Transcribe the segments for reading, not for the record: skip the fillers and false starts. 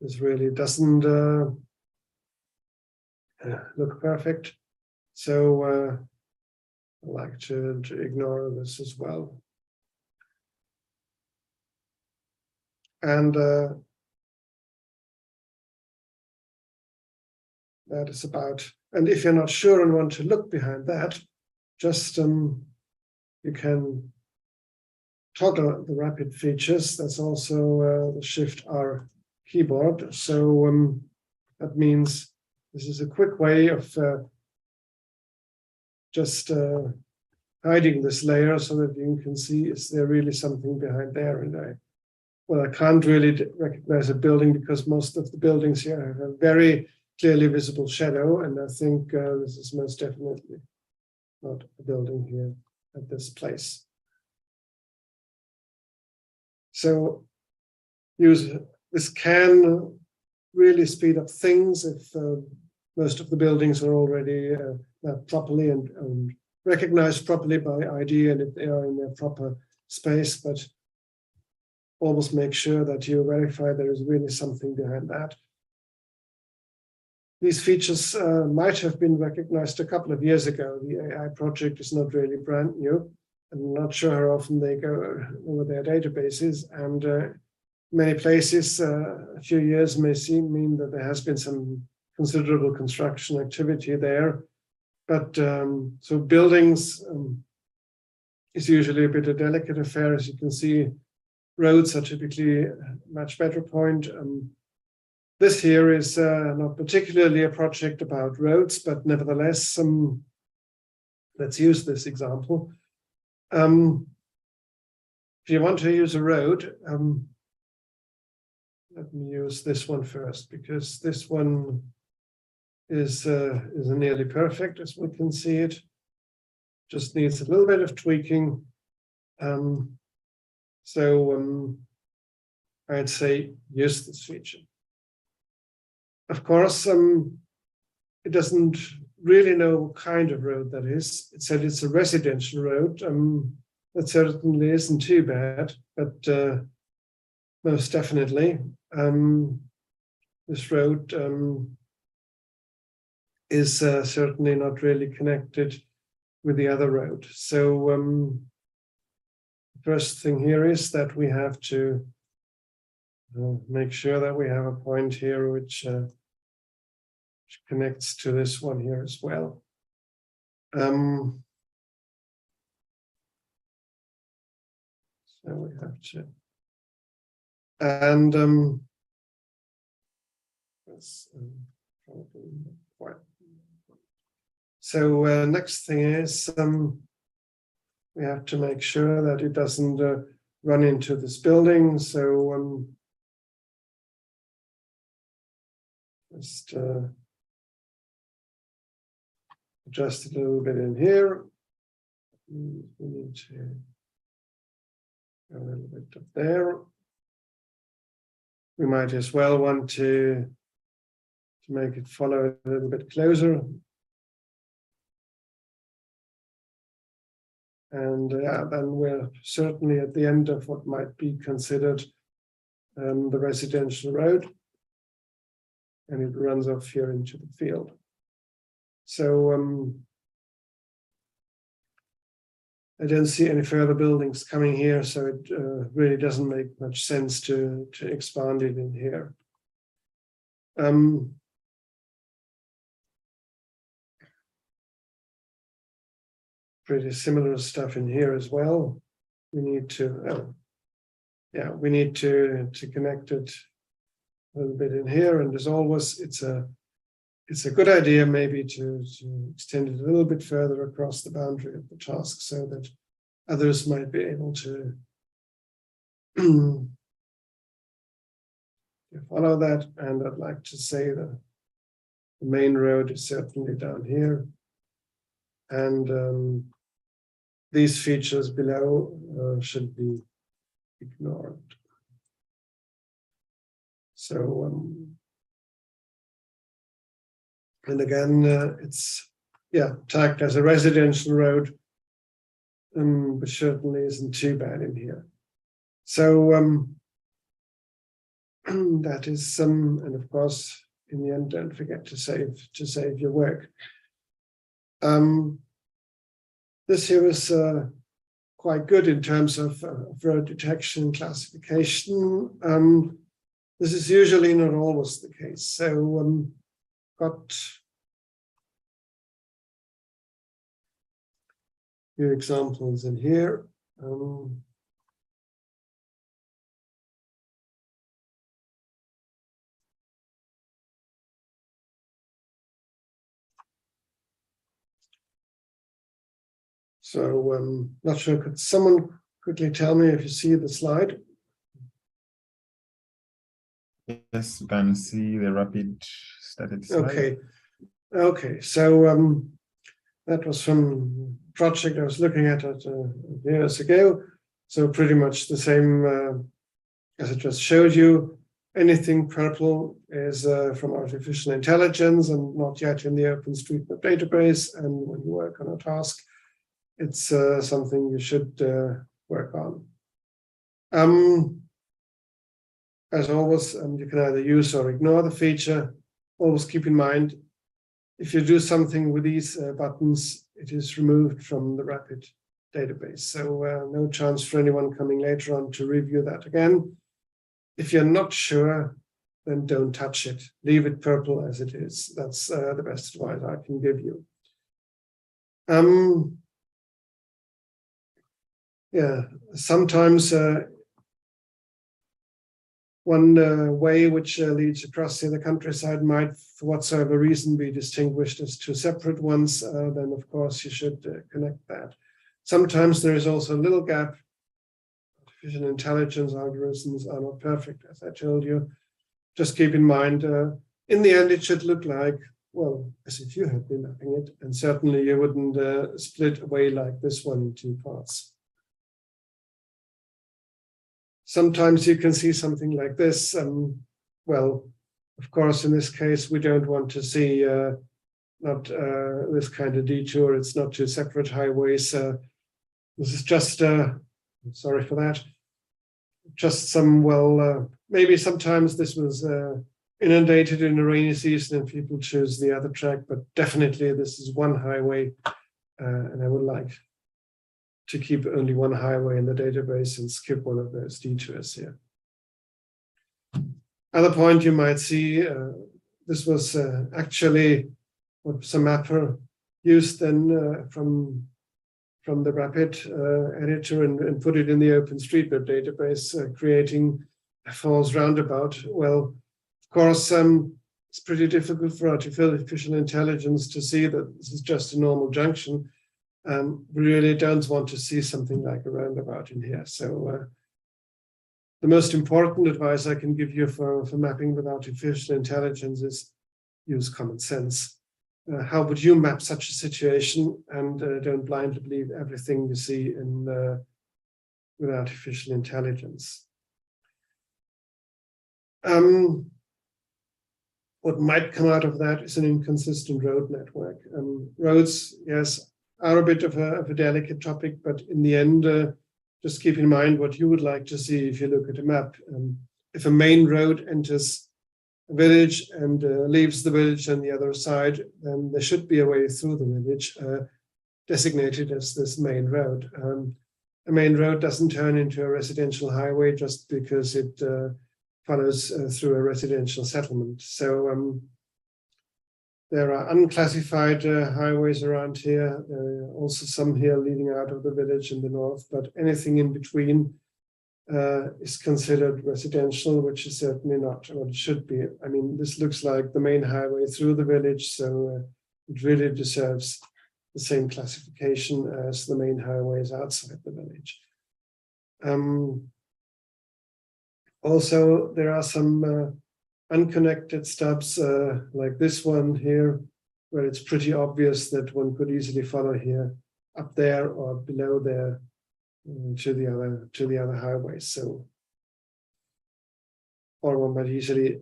this really doesn't look perfect. So I like to ignore this as well. And that is about, and if you're not sure and want to look behind that, just you can toggle the rapid features. That's also the Shift-R keyboard. So that means this is a quick way of just hiding this layer so that you can see, is there really something behind there? And I can't really recognize a building because most of the buildings here have a very clearly visible shadow, and I think this is most definitely not a building here at this place. So this can really speed up things if most of the buildings are already mapped properly and recognized properly by ID, and if they are in their proper space, but always make sure that you verify there is really something behind that. These features might have been recognized a couple of years ago. The AI project is not really brand new. I'm not sure how often they go over their databases, and many places a few years may mean that there has been some considerable construction activity there. But so buildings is usually a bit a delicate affair. As you can see, roads are typically a much better point. This here is not particularly a project about roads, but nevertheless, let's use this example. If you want to use a road, let me use this one first, because this one is nearly perfect as we can see it. Just needs a little bit of tweaking. So I'd say use this feature. Of course, it doesn't really know what kind of road that is. It said it's a residential road. That certainly isn't too bad, but most definitely this road is certainly not really connected with the other road. So the first thing here is that we have to make sure that we have a point here which connects to this one here as well. So we have to, and so next thing is we have to make sure that it doesn't run into this building. So just adjust a little bit in here. We need to go a little bit up there. We might as well want to make it follow a little bit closer. And then we're certainly at the end of what might be considered the residential road. And it runs off here into the field. So I don't see any further buildings coming here, so it really doesn't make much sense to expand it in here. Pretty similar stuff in here as well. We need to, we need to connect it a little bit in here. And as always, it's a good idea maybe to extend it a little bit further across the boundary of the task so that others might be able to follow that. And I'd like to say that the main road is certainly down here. And these features below should be ignored. So, and again, it's tagged as a residential road, but certainly isn't too bad in here. So that is some, and of course, in the end, don't forget to save your work. This here is quite good in terms of road detection and classification. This is usually not always the case. So got few examples in here. So not sure, could someone quickly tell me if you see the slide? Yes, you can see the rapid static slide. Okay. So that was from a project I was looking at years ago. So pretty much the same as I just showed you. Anything purple is from artificial intelligence and not yet in the Openstreetmap database. And when you work on a task, it's something you should work on. As always, you can either use or ignore the feature. Always keep in mind, if you do something with these buttons, it is removed from the rapid database. So no chance for anyone coming later on to review that again. If you're not sure, then don't touch it. Leave it purple as it is. That's the best advice I can give you. Yeah, sometimes one way which leads across the countryside might, for whatsoever reason, be distinguished as two separate ones. Then, of course, you should connect that. Sometimes there is also a little gap. Artificial intelligence algorithms are not perfect, as I told you. Just keep in mind, in the end, it should look like, well, as if you had been mapping it, and certainly you wouldn't split away like this one in two parts. Sometimes you can see something like this. Well, of course, in this case, we don't want to see not this kind of detour. It's not two separate highways. This is just, sorry for that, just some, well, maybe sometimes this was inundated in a rainy season and people choose the other track, but definitely this is one highway, and I would like to keep only one highway in the database and skip one of those detours here. Other point you might see, this was actually what some mapper used then from the rapid editor and put it in the Openstreetmap database, creating a false roundabout. Well, of course, it's pretty difficult for artificial intelligence to see that this is just a normal junction. We really don't want to see something like a roundabout in here. So the most important advice I can give you for mapping with artificial intelligence is use common sense. How would you map such a situation? And don't blindly believe everything you see with artificial intelligence. What might come out of that is an inconsistent road network. Roads, yes, are a bit of a delicate topic, but in the end, just keep in mind what you would like to see if you look at a map. If a main road enters a village and leaves the village on the other side, then there should be a way through the village designated as this main road. A main road doesn't turn into a residential highway just because it follows through a residential settlement. So there are unclassified highways around here. There are also some here leading out of the village in the north, but anything in between is considered residential, which is certainly not what it should be. I mean, this looks like the main highway through the village, so it really deserves the same classification as the main highways outside the village. Also, there are some unconnected stubs like this one here, where it's pretty obvious that one could easily follow here up there or below there to the other highways. So, or one might easily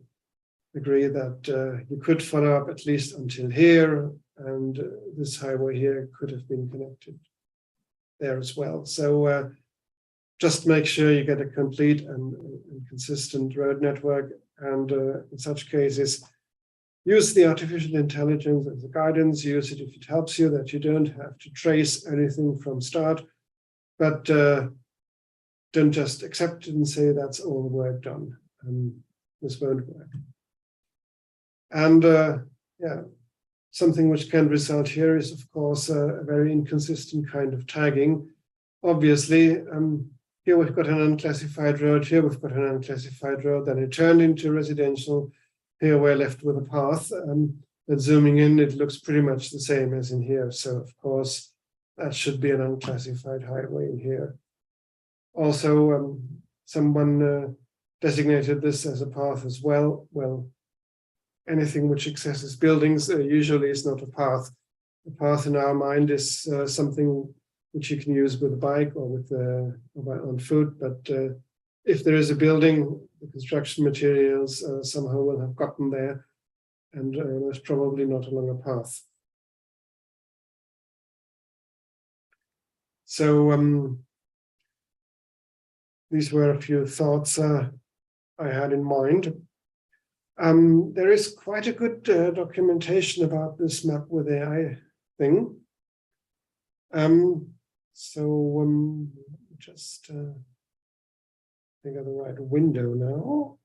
agree that you could follow up at least until here, and this highway here could have been connected there as well. So just make sure you get a complete and consistent road network. And in such cases, use the artificial intelligence as a guidance, use it if it helps you, that you don't have to trace anything from start, but don't just accept it and say that's all the work done. This won't work. And yeah, something which can result here is, of course, a very inconsistent kind of tagging. Obviously, here we've got an unclassified road, here we've got an unclassified road, then it turned into residential. Here we're left with a path, but zooming in, it looks pretty much the same as in here. So, of course, that should be an unclassified highway in here. Also, someone designated this as a path as well. Well, anything which accesses buildings usually is not a path. The path in our mind is something which you can use with a bike or with on foot. But if there is a building, the construction materials somehow will have gotten there, and there's probably not along a path. So these were a few thoughts I had in mind. There is quite a good documentation about this map with AI thing. Just think of the right window now.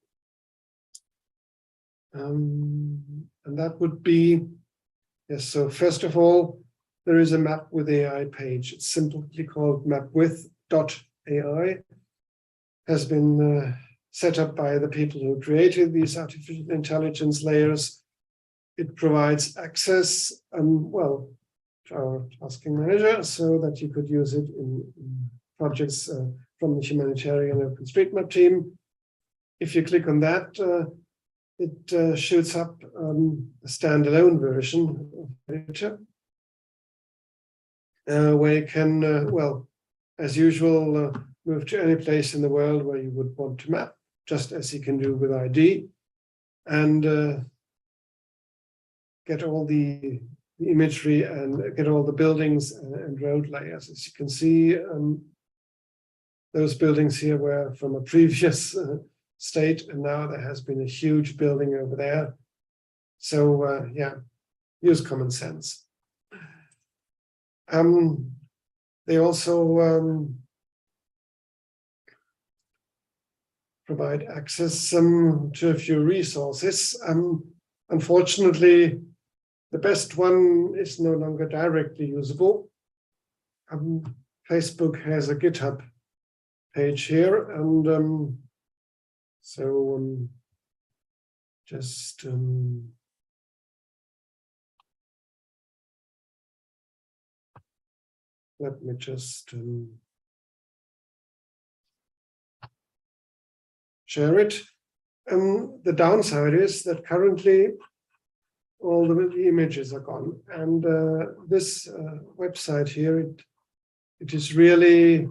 And that would be, yes, so first of all, there is a map with AI page. It's simply called mapwith.ai. Has been set up by the people who created these artificial intelligence layers. It provides access, well, to our tasking manager so that you could use it in projects from the humanitarian Openstreetmap team. If you click on that, it shoots up a standalone version of Editor, where you can, well, as usual, move to any place in the world where you would want to map, just as you can do with ID, and get all the imagery and get all the buildings and road layers. As you can see, those buildings here were from a previous state, and now there has been a huge building over there. So yeah, use common sense. They also provide access to a few resources. Unfortunately, the best one is no longer directly usable. Facebook has a GitHub page here, and just let me just share it. The downside is that currently all the images are gone, and this website here, it is really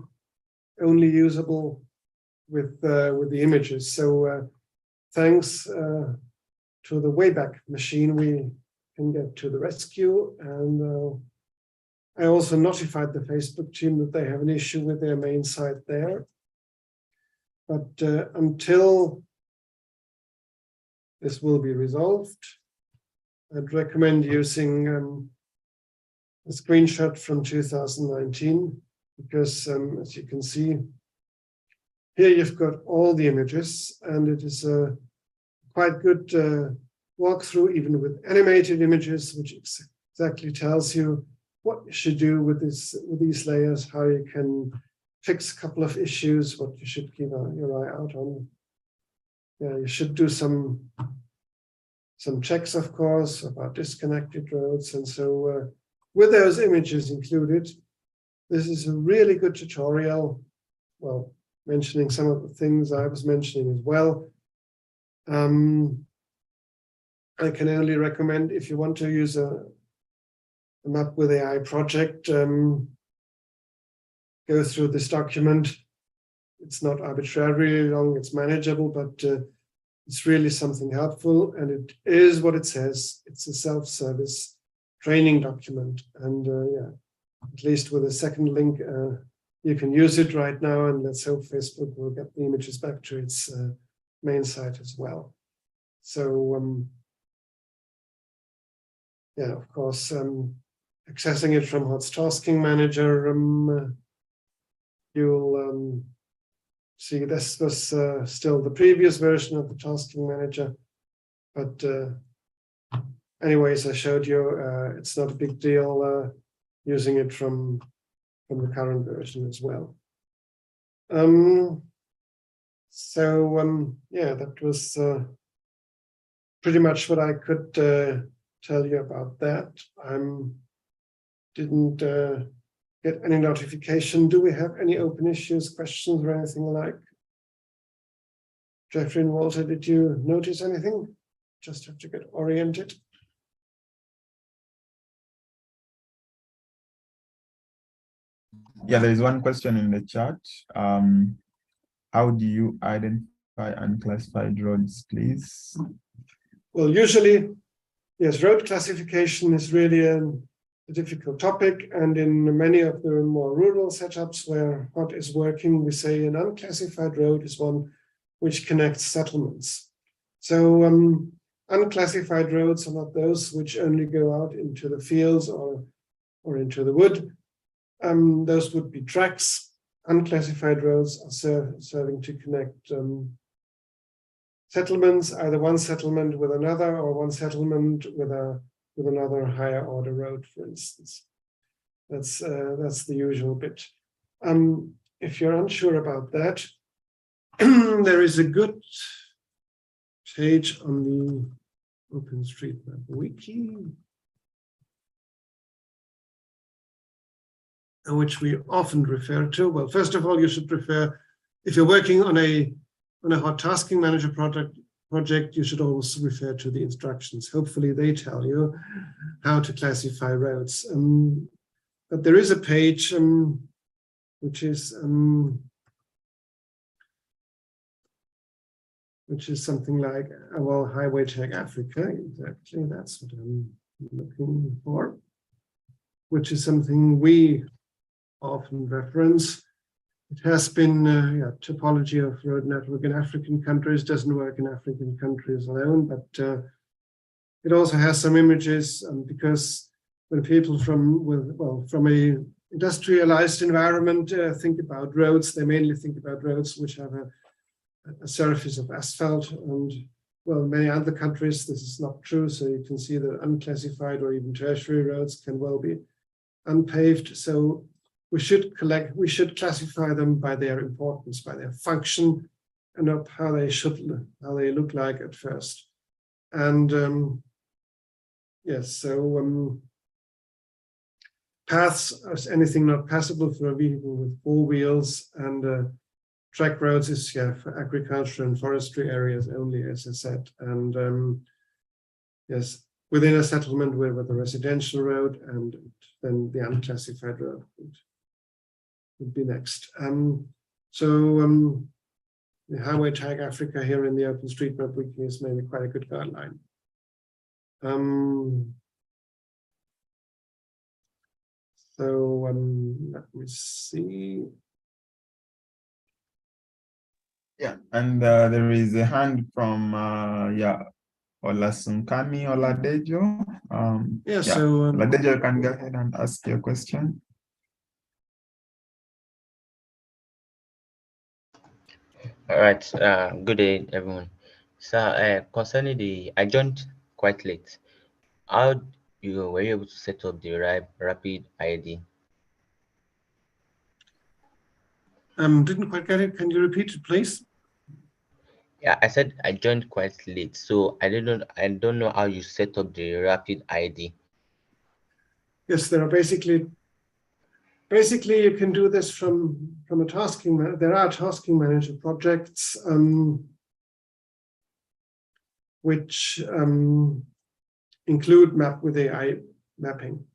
only usable with the images. So thanks to the Wayback Machine, we can get to the rescue. And I also notified the Facebook team that they have an issue with their main site there. But until this will be resolved, I'd recommend using a screenshot from 2019, because as you can see, here you've got all the images, and it is a quite good walkthrough, even with animated images, which exactly tells you what you should do with these layers, how you can fix a couple of issues, what you should keep your eye out on. Yeah, you should do some checks, of course, about disconnected roads. And so with those images included, this is a really good tutorial, well, mentioning some of the things I was mentioning as well. I can only recommend, if you want to use a map with AI project, go through this document. It's not arbitrarily long, it's manageable, but it's really something helpful, and it is what it says. It's a self-service training document, and yeah, at least with a second link, you can use it right now, and let's hope Facebook will get the images back to its main site as well. So yeah, of course, accessing it from HOTS Tasking Manager, you'll see this was still the previous version of the Tasking Manager, but anyways, I showed you it's not a big deal using it from the current version as well. Yeah, that was pretty much what I could tell you about that. I didn't get any notification. Do we have any open issues, questions, or anything like? Jeffrey and Walter, did you notice anything? Just have to get oriented. Yeah, there is one question in the chat. How do you identify unclassified roads, please? Well, usually, yes, road classification is really a difficult topic, and in many of the more rural setups where HOT is working, we say an unclassified road is one which connects settlements. So unclassified roads are not those which only go out into the fields or into the wood. Those would be tracks. Unclassified roads are serving to connect settlements, either one settlement with another or one settlement with another higher order road, for instance. That's the usual bit. If you're unsure about that, there is a good page on the Openstreetmap wiki, which we often refer to. Well, first of all, you should refer, if you're working on a HOT Tasking Manager project, you should always refer to the instructions. Hopefully they tell you how to classify roads. But there is a page which is something like, well, Highway Tag Africa, exactly, that's what I'm looking for, which is something we often reference. It has been, topology of road network in African countries doesn't work in African countries alone, but it also has some images, because when people from a industrialized environment think about roads, they mainly think about roads which have a surface of asphalt, and well, many other countries this is not true. So you can see that unclassified or even tertiary roads can well be unpaved. So we should classify them by their importance, by their function, and not how they look like at first. And yes, so paths are anything not passable for a vehicle with 4 wheels, and track roads is for agriculture and forestry areas only, as I said. And yes, within a settlement with a residential road, and then the unclassified road would be next. The Highway Tag Africa here in the Openstreetmap wiki is maybe quite a good guideline. Let me see. Yeah, and there is a hand from Olasunkami Oladejo. Oladejo, you can go ahead and ask your question. All right. Good day, everyone. So, concerning I joined quite late. How you were able to set up the rapid ID? Didn't quite get it. Can you repeat it, please? Yeah, I said I joined quite late, so I don't know how you set up the rapid ID. Yes, there are basically you can do this from a tasking. There are tasking manager projects which include map with AI mapping.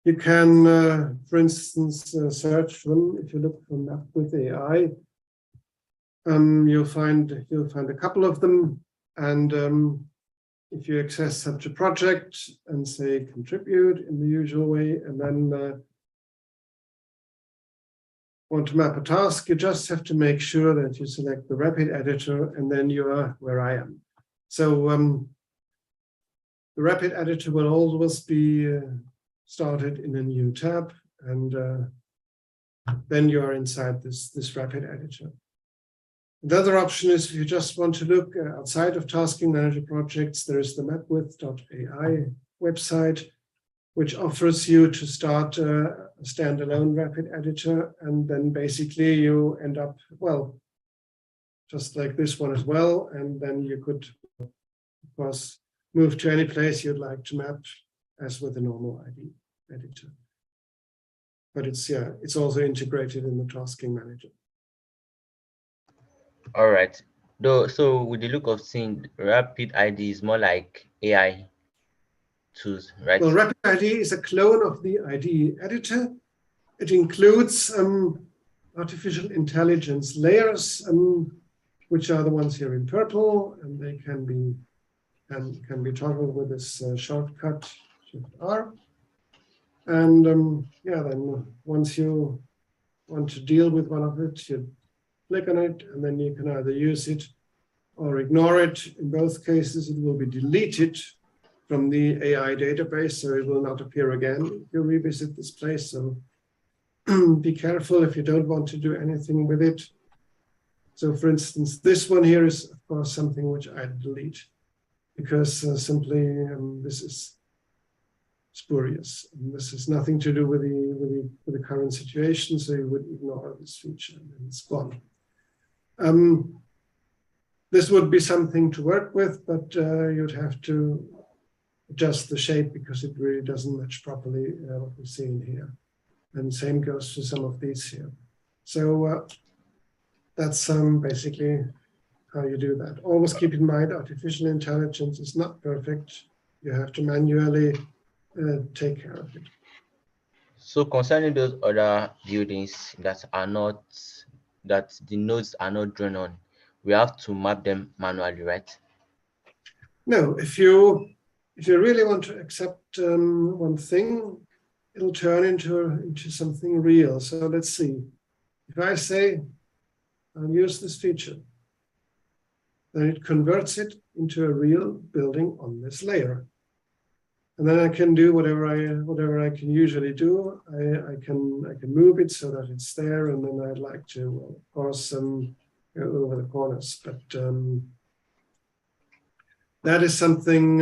You can, for instance, search them. If you look for map with AI, you'll find a couple of them. And if you access such a project and say contribute in the usual way, and then want to map a task, you just have to make sure that you select the Rapid editor, and then you are where I am. So the Rapid editor will always be started in a new tab, and then you are inside this Rapid editor. The other option is if you just want to look outside of Tasking Manager projects, there is the mapwith.ai website, which offers you to start a standalone Rapid editor, and then basically you end up, well, just like this one as well, and then you could, of course, move to any place you'd like to map as with a normal ID editor. But it's also integrated in the Tasking Manager. All right. Though, so with the look of things, Rapid ID is more like AI tools, right? Well, Rapid ID is a clone of the ID editor. It includes artificial intelligence layers, which are the ones here in purple, and they can be toggled with this shortcut Shift-R. And yeah, then once you want to deal with one of it, you click on it, and then you can either use it or ignore it. In both cases, it will be deleted from the AI database, so it will not appear again if you revisit this place. So be careful if you don't want to do anything with it. So for instance, this one here is, of course, something which I delete because simply this is spurious. And this has nothing to do with the current situation, so you would ignore this feature and it's gone. This would be something to work with, but you'd have to adjust the shape because it really doesn't match properly what we see in here. And same goes for some of these here. So that's basically how you do that. Always keep in mind, artificial intelligence is not perfect. You have to manually take care of it. So concerning those other buildings that the nodes are not drawn on, we have to map them manually, right? No, if you really want to accept one thing, it'll turn into something real. So let's see. If I say I'll use this feature, then it converts it into a real building on this layer. And then I can do whatever I can usually do. I can move it so that it's there, and then I'd like to, well, of course, go over the corners. But that is something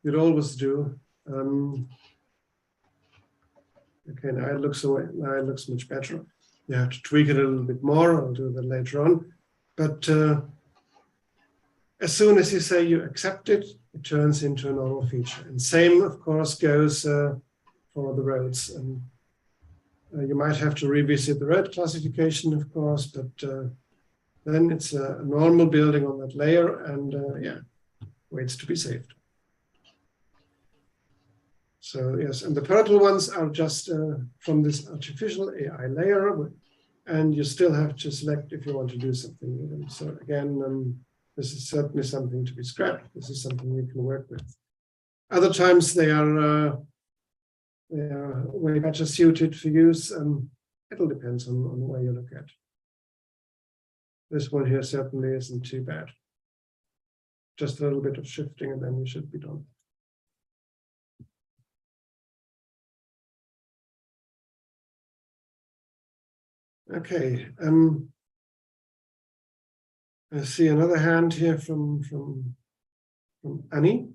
you'd always do. Okay, now it looks much better. You have to tweak it a little bit more. I'll do that later on. But as soon as you say you accept it, it turns into a normal feature. And same, of course, goes for the roads. And you might have to revisit the road classification, of course, but then it's a normal building on that layer, and yeah, waits to be saved. So yes, and the purple ones are just from this artificial AI layer, and you still have to select if you want to do something with them. So again, this is certainly something to be scrapped. This is something you can work with. Other times they are way better suited for use. It'll depend on where you look at. This one here certainly isn't too bad. Just a little bit of shifting and then you should be done. Okay. I see another hand here from Annie.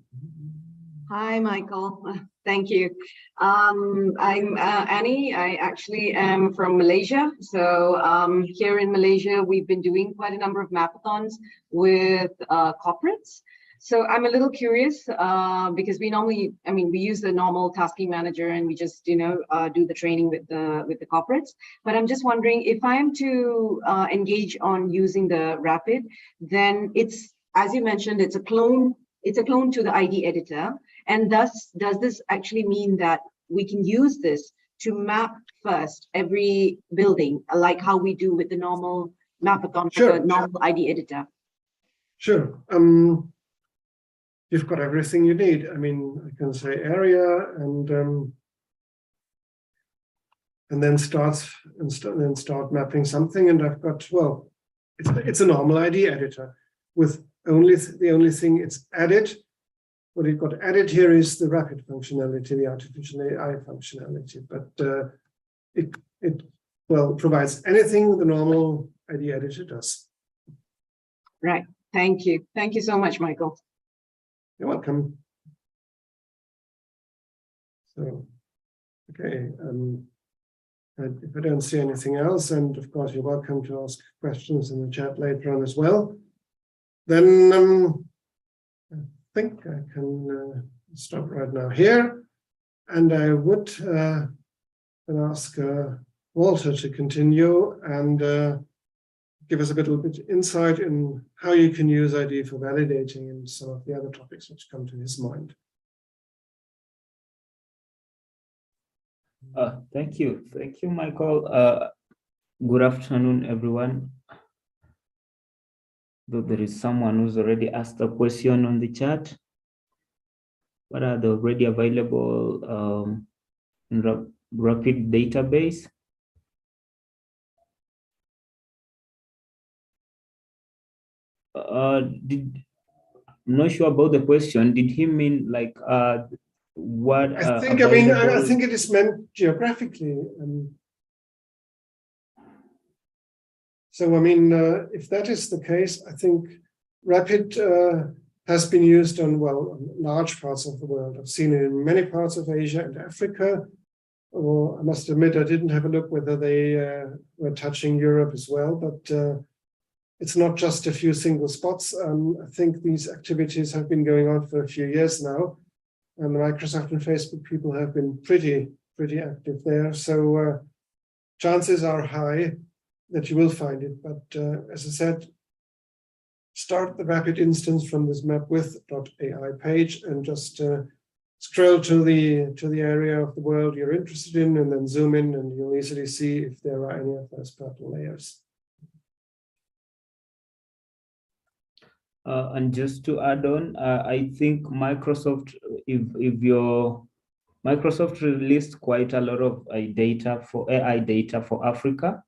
Hi, Michael. Thank you. I'm Annie. I actually am from Malaysia. So here in Malaysia, we've been doing quite a number of mapathons with corporates. So I'm a little curious because we normally, we use the normal tasking manager and we just, do the training with the corporates. But I'm just wondering if I'm to engage on using the Rapid, then it's, as you mentioned, it's a clone to the ID editor. And thus, does this actually mean that we can use this to map first every building, like how we do with the normal mapathon, Sure. the normal ID editor? Sure. You've got everything you need. I can say area, and and then start mapping something. And I've got, well, it's a normal ID editor with the only thing it's added. What it got added here is the rapid functionality, the artificial AI functionality, but it provides anything the normal ID editor does. Right. Thank you. Thank you so much, Michael. You're welcome. So, okay. If I don't see anything else, and of course you're welcome to ask questions in the chat later on as well, then I think I can stop right now here, and I would then ask Walter to continue and give us a little bit insight in how you can use ID for validating and some of the other topics which come to his mind. Thank you, Michael. Good afternoon, everyone. Though there is someone who's already asked a question on the chat, what are the already available in rapid database? I'm not sure about the question. Did he mean like what? I think I think it is meant geographically. So I mean, if that is the case, I think rapid has been used on large parts of the world. I've seen it in many parts of Asia and Africa. Or I must admit, I didn't have a look whether they were touching Europe as well, but it's not just a few single spots. I think these activities have been going on for a few years now, and the Microsoft and Facebook people have been pretty active there. So chances are high that you will find it. But as I said, start the rapid instance from this mapwith.ai page and just scroll to the area of the world you're interested in, and then zoom in, and you'll easily see if there are any of those purple layers. And just to add on, I think Microsoft, Microsoft released quite a lot of data for AI data for Africa,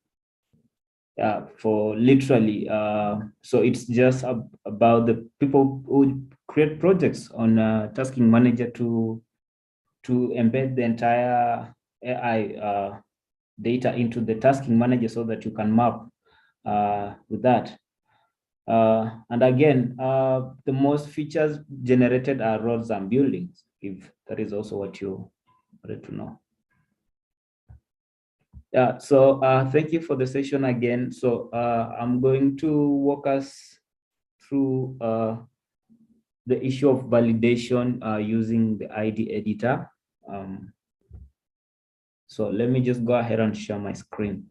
for literally. So it's just about the people who create projects on Tasking Manager to embed the entire AI data into the Tasking Manager so that you can map with that. And again, the most features generated are roads and buildings, if that is also what you wanted to know. Yeah, so thank you for the session again. So I'm going to walk us through the issue of validation using the ID editor. So let me just go ahead and share my screen.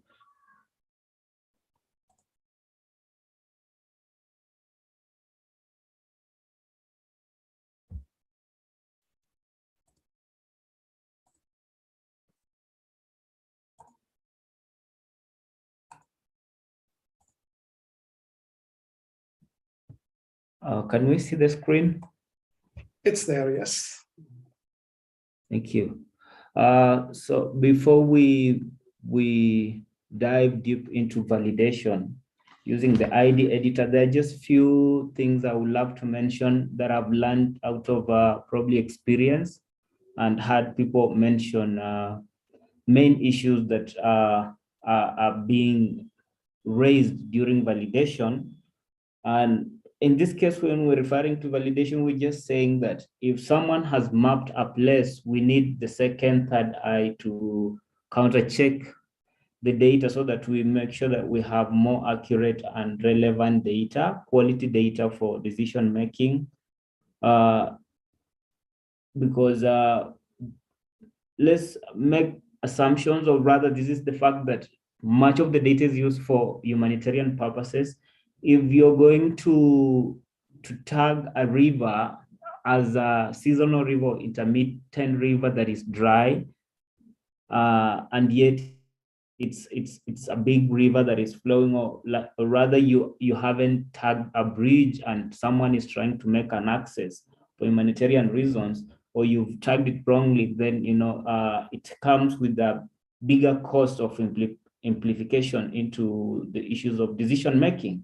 Can we see the screen? It's there, yes. Thank you. So before we dive deep into validation using the ID editor, there are just few things I would love to mention that I've learned out of probably experience and had people mention main issues that are being raised during validation. And in this case, when we're referring to validation, we're just saying that if someone has mapped a place, we need the second, third eye to counter check the data so that we make sure that we have more accurate and relevant data, quality data for decision making. Because let's make assumptions, or rather this is the fact that much of the data is used for humanitarian purposes. If you're going to tag a river as a seasonal river, intermittent river that is dry, and yet it's a big river that is flowing, or rather you haven't tagged a bridge and someone is trying to make an access for humanitarian reasons, or you've tagged it wrongly, then it comes with a bigger cost of amplification into the issues of decision making.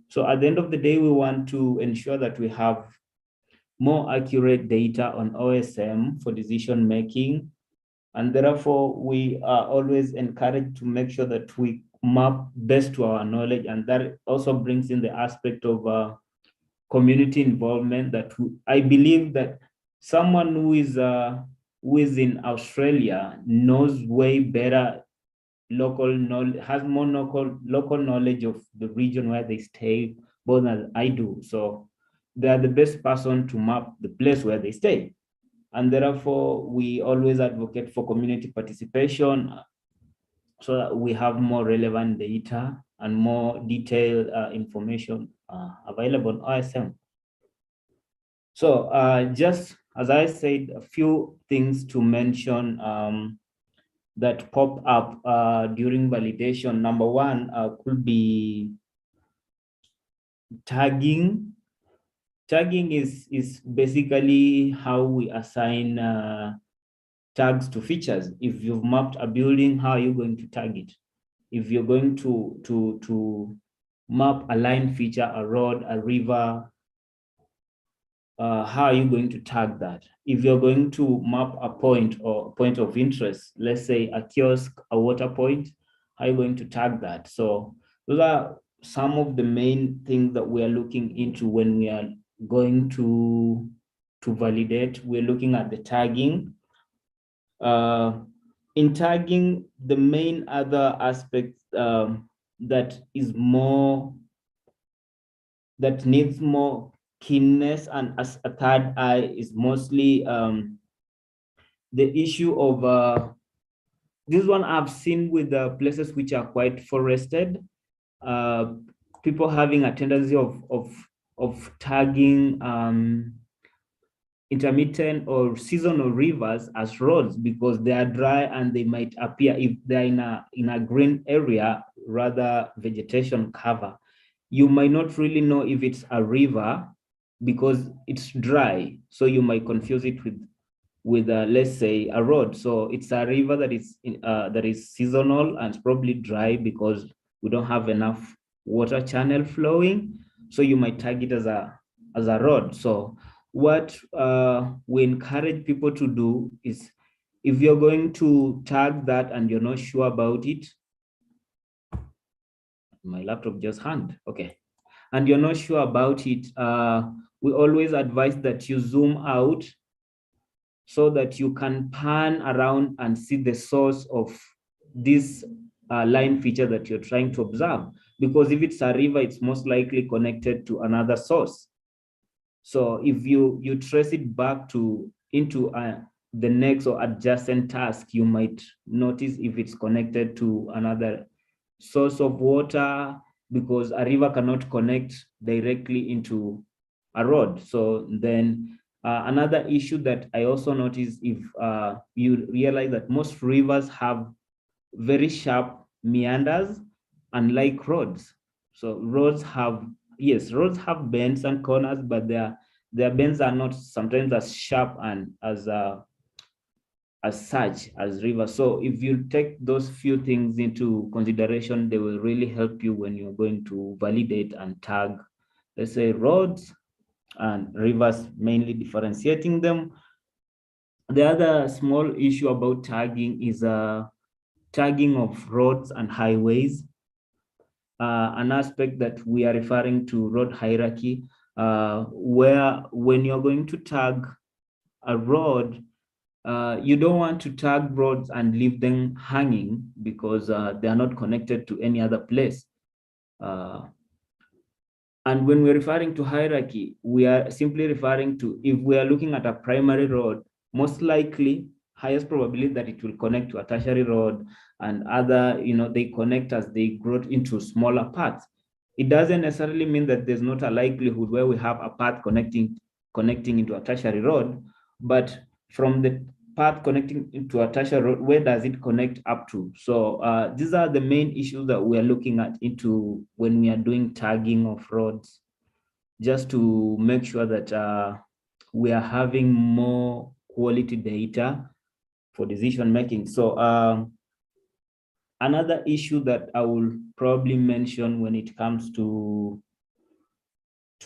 So at the end of the day, we want to ensure that we have more accurate data on OSM for decision making. And therefore, we are always encouraged to make sure that we map best to our knowledge. And that also brings in the aspect of community involvement, that I believe that someone who is in Australia knows way better local knowledge, has more local knowledge of the region where they stay more than I do. So they are the best person to map the place where they stay. And therefore, we always advocate for community participation so that we have more relevant data and more detailed information available on OSM. So just as I said, a few things to mention that pop up during validation. Number one could be tagging. Tagging is basically how we assign tags to features. If you've mapped a building, how are you going to tag it? If you're going to map a line feature, a road, a river, how are you going to tag that? If you're going to map a point or point of interest, let's say a kiosk, a water point, how are you going to tag that? So those are some of the main things that we are looking into when we are going to validate. We're looking at the tagging. In tagging, the main other aspect that needs more keenness and as a third eye is mostly the issue of this one I've seen with the places which are quite forested, people having a tendency of tagging intermittent or seasonal rivers as roads because they are dry and they might appear, if they're in a green area, rather vegetation cover, you might not really know if it's a river because it's dry. So you might confuse it with let's say a road. So it's a river that is seasonal and probably dry because we don't have enough water channel flowing. So you might tag it as a road. So what we encourage people to do is, if you're going to tag that and you're not sure about it, my laptop just hung, okay, and you're not sure about it, we always advise that you zoom out so that you can pan around and see the source of this line feature that you're trying to observe. Because if it's a river, it's most likely connected to another source. So if you trace it back into the next or adjacent task, you might notice if it's connected to another source of water, because a river cannot connect directly into a road. So then another issue that I also noticed, if you realize that most rivers have very sharp meanders, unlike roads. So roads have bends and corners, but their bends are not sometimes as sharp and as such as rivers. So if you take those few things into consideration, they will really help you when you're going to validate and tag, let's say, roads and rivers, mainly differentiating them. The other small issue about tagging is tagging of roads and highways. An aspect that we are referring to road hierarchy, where when you're going to tag a road, you don't want to tag roads and leave them hanging because they are not connected to any other place. And when we're referring to hierarchy, we are simply referring to, if we are looking at a primary road, most likely, highest probability that it will connect to a tertiary road, and other, they connect as they grow into smaller paths. It doesn't necessarily mean that there's not a likelihood where we have a path connecting into a tertiary road, but from the path connecting into a tertiary road, where does it connect up to? So these are the main issues that we are looking at into when we are doing tagging of roads, just to make sure that we are having more quality data for decision making. So Another issue that I will probably mention when it comes to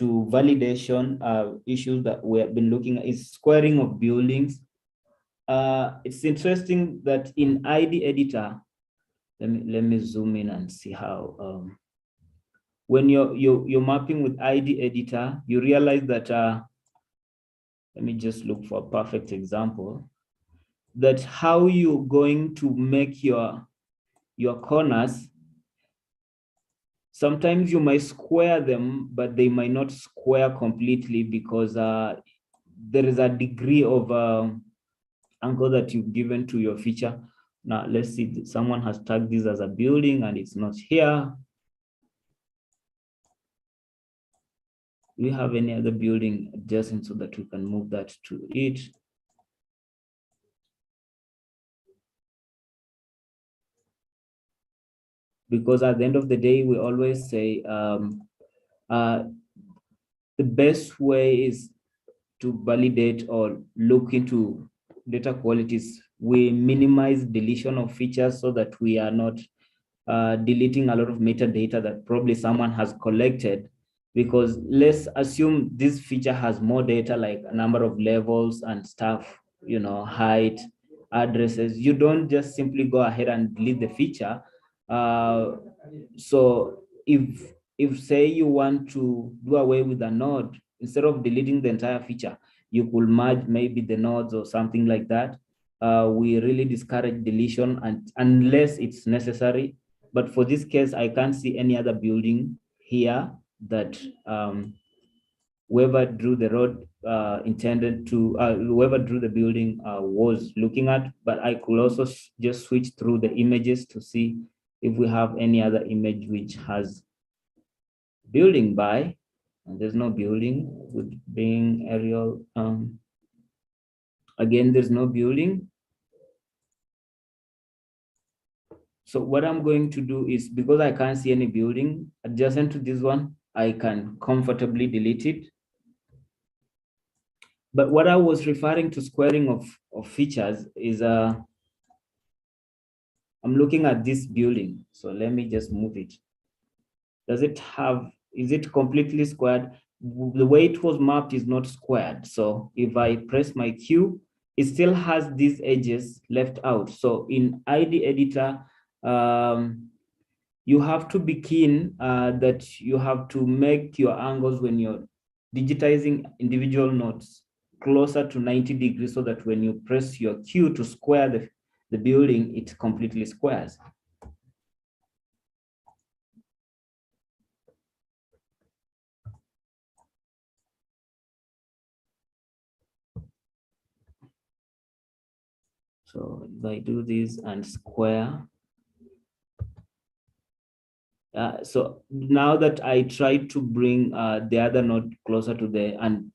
validation issues that we have been looking at is squaring of buildings. It's interesting that in ID editor, let me zoom in and see how when you're mapping with ID editor, you realize that let me just look for a perfect example, that how you're going to make your corners, sometimes you might square them, but they might not square completely because there is a degree of angle that you've given to your feature. Now, let's see, someone has tagged this as a building and it's not here. Do we have any other building adjacent so that we can move that to it? Because at the end of the day, we always say the best way is to validate or look into data qualities. We minimize deletion of features so that we are not deleting a lot of metadata that probably someone has collected. Because let's assume this feature has more data, like a number of levels and stuff, you know, height, addresses. You don't just simply go ahead and delete the feature. So if say you want to do away with a node, instead of deleting the entire feature, you could merge maybe the nodes or something like that. We really discourage deletion unless it's necessary. But for this case, I can't see any other building here that whoever drew the road intended to, whoever drew the building was looking at. But I could also just switch through the images to see if we have any other image which has building by, and there's no building with being aerial. Again, there's no building. So what I'm going to do is, because I can't see any building adjacent to this one, I can comfortably delete it. But what I was referring to squaring of features is I'm looking at this building. So let me just move it. Does it have, is it completely squared? The way it was mapped is not squared. So if I press my Q, it still has these edges left out. So in ID editor, you have to be keen that you have to make your angles when you're digitizing individual nodes closer to 90 degrees so that when you press your Q to square the building, it completely squares. So if I do this and square, so now that I try to bring the other node closer to the, and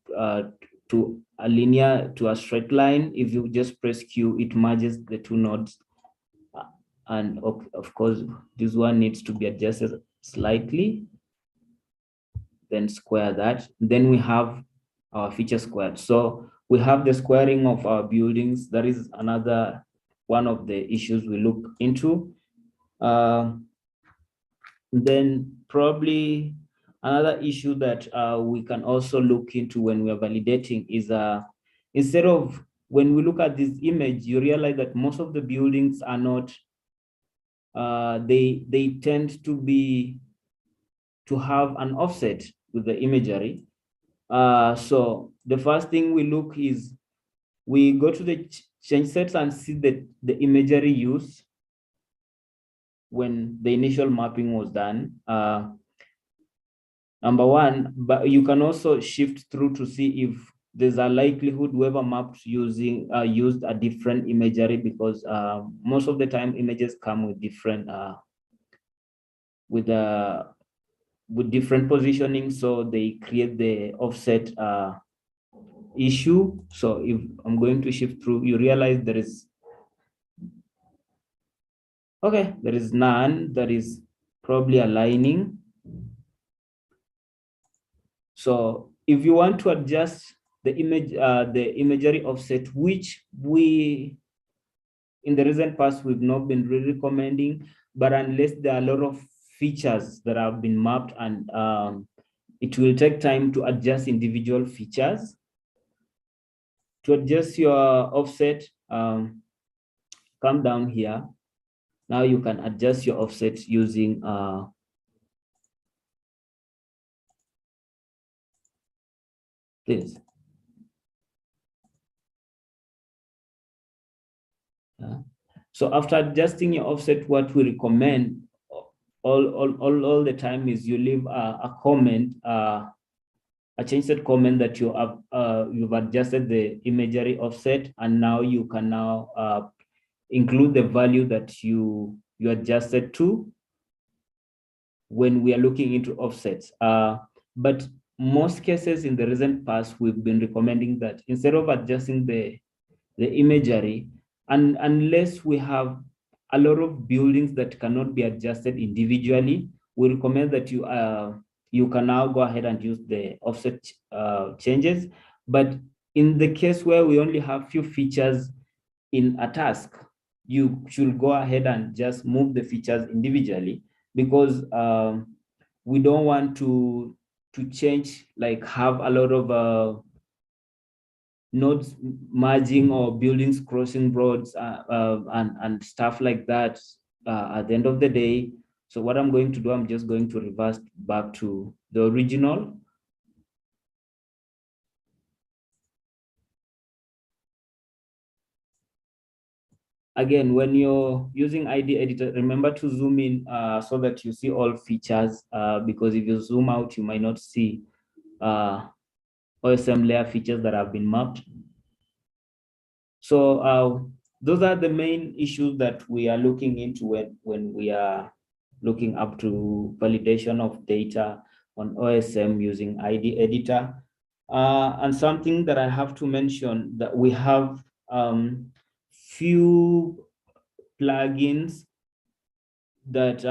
to a linear, to a straight line, if you just press Q, it merges the two nodes. And of course, this one needs to be adjusted slightly, then square that. Then we have our feature squared. So we have the squaring of our buildings. That is another one of the issues we look into. Then probably another issue that we can also look into when we're validating is instead of, when we look at this image, you realize that most of the buildings are not, they tend to have an offset with the imagery. So the first thing we look is, we go to the change sets and see the imagery used when the initial mapping was done. Number one, but you can also shift through to see if there's a likelihood whoever mapped used a different imagery, because most of the time images come with different with different positioning, so they create the offset issue. So if I'm going to shift through, you realize there is, okay, there is none that is probably aligning. So if you want to adjust the image, the imagery offset, which we in the recent past we've not been really recommending, but unless there are a lot of features that have been mapped, and it will take time to adjust individual features. To adjust your offset, come down here. Now you can adjust your offset using this. So after adjusting your offset, what we recommend all the time is you leave a comment, a changed comment that you have you've adjusted the imagery offset, and now you can now include the value that you adjusted to when we are looking into offsets. But most cases in the recent past, we've been recommending that instead of adjusting the imagery, and unless we have a lot of buildings that cannot be adjusted individually, we recommend that you can now go ahead and use the offset changes. But in the case where we only have few features in a task, you should go ahead and just move the features individually, because we don't want to change, like have a lot of nodes merging or buildings crossing roads and stuff like that at the end of the day. So what I'm going to do, I'm just going to reverse back to the original. Again, when you're using ID editor, remember to zoom in so that you see all features, because if you zoom out, you might not see OSM layer features that have been mapped. So those are the main issues that we are looking into when we are looking up to validation of data on OSM using ID editor. And something that I have to mention, that we have few plugins that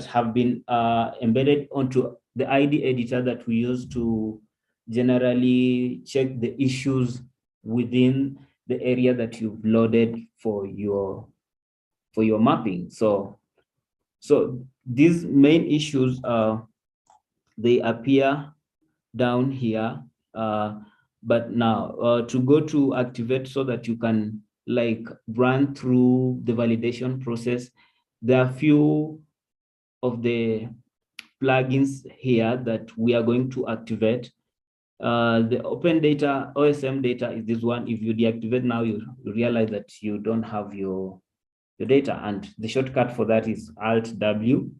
have been embedded onto the ID editor that we use to generally check the issues within the area that you've loaded for your mapping. So these main issues, they appear down here, but now to go to activate so that you can like run through the validation process, there are few of the plugins here that we are going to activate. The open data, OSM data is this one. If you deactivate now, you realize that you don't have your data, and the shortcut for that is Alt-W.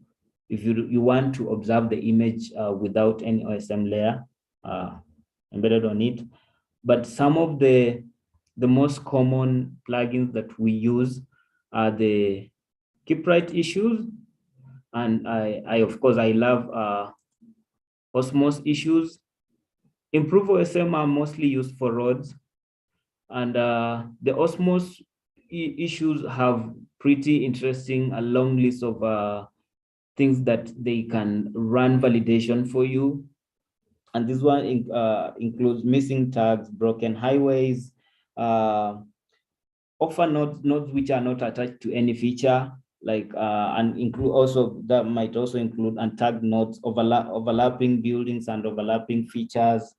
If you want to observe the image without any OSM layer embedded on it. But some of the most common plugins that we use are the keep right issues, and I of course I love Osmos issues. Improve OSM are mostly used for roads, and the Osmos issues have pretty interesting, a long list of things that they can run validation for you. And this one includes missing tags, broken highways, offer nodes which are not attached to any feature, like and include also, that might also include untagged nodes, overlapping buildings and overlapping features.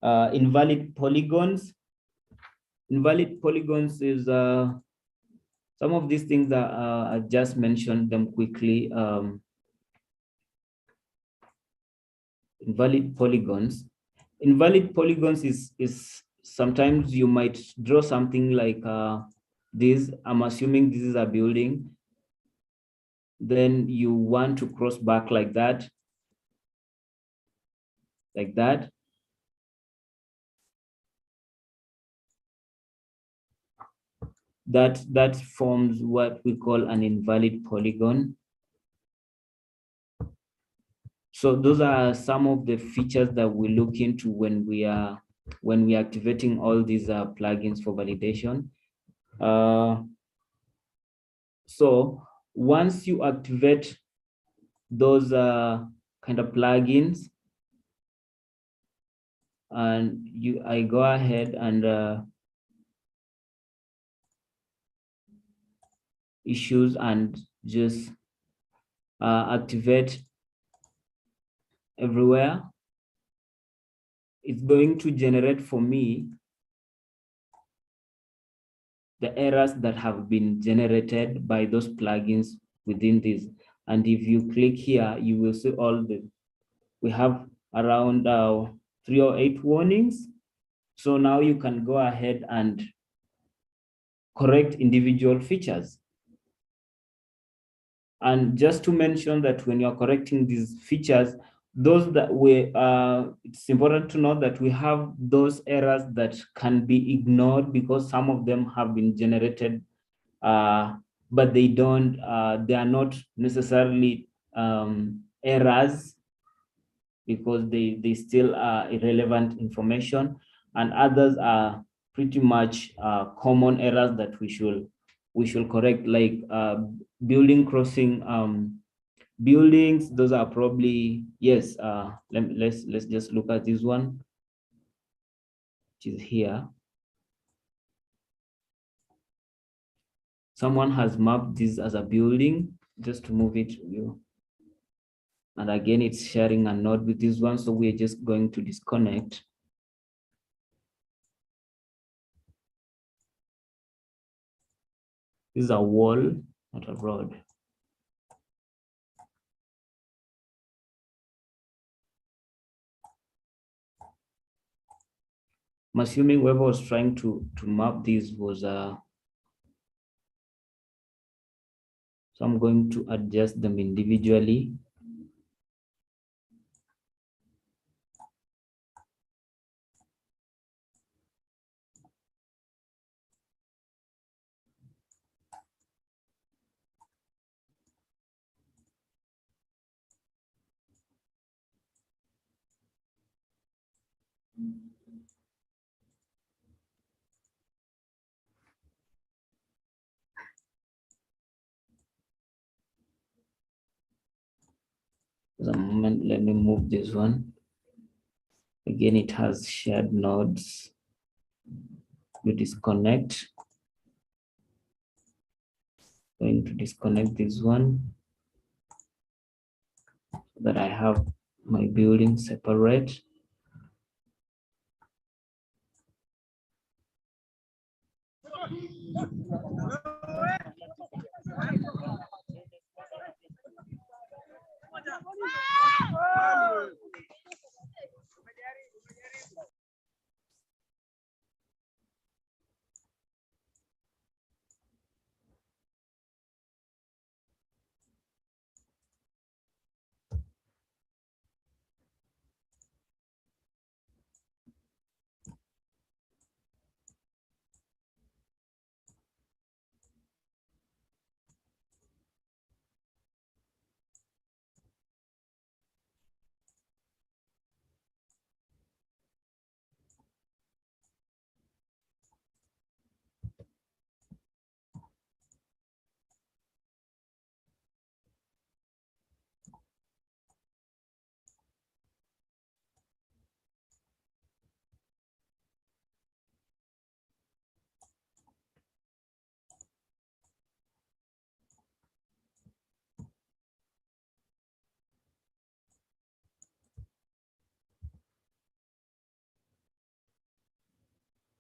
Invalid polygons. Invalid polygons is some of these things that I just mentioned them quickly. Invalid polygons. Invalid polygons is sometimes you might draw something like this. I'm assuming this is a building. Then you want to cross back like that. Like that. That forms what we call an invalid polygon. So those are some of the features that we look into when we are activating all these plugins for validation. So once you activate those kind of plugins, and I go ahead and issues and just activate everywhere, it's going to generate for me the errors that have been generated by those plugins within this. And if you click here, you will see we have around 3 or 8 warnings. So now you can go ahead and correct individual features. And just to mention that when you're correcting these features, those that it's important to know that we have those errors that can be ignored because some of them have been generated, but they are not necessarily errors because they still are irrelevant information, and others are pretty much common errors that we should correct, like building crossing buildings. Those are probably, yes. Let's just look at this one, which is here. Someone has mapped this as a building. Just to move it to you. And again, it's sharing a node with this one, so we're just going to disconnect. This is a wall, not a road. I'm assuming whoever was trying to map this was so I'm going to adjust them individually. For a moment, let me move this one. Again, it has shared nodes. We disconnect. Going to disconnect this one so that I have my building separate.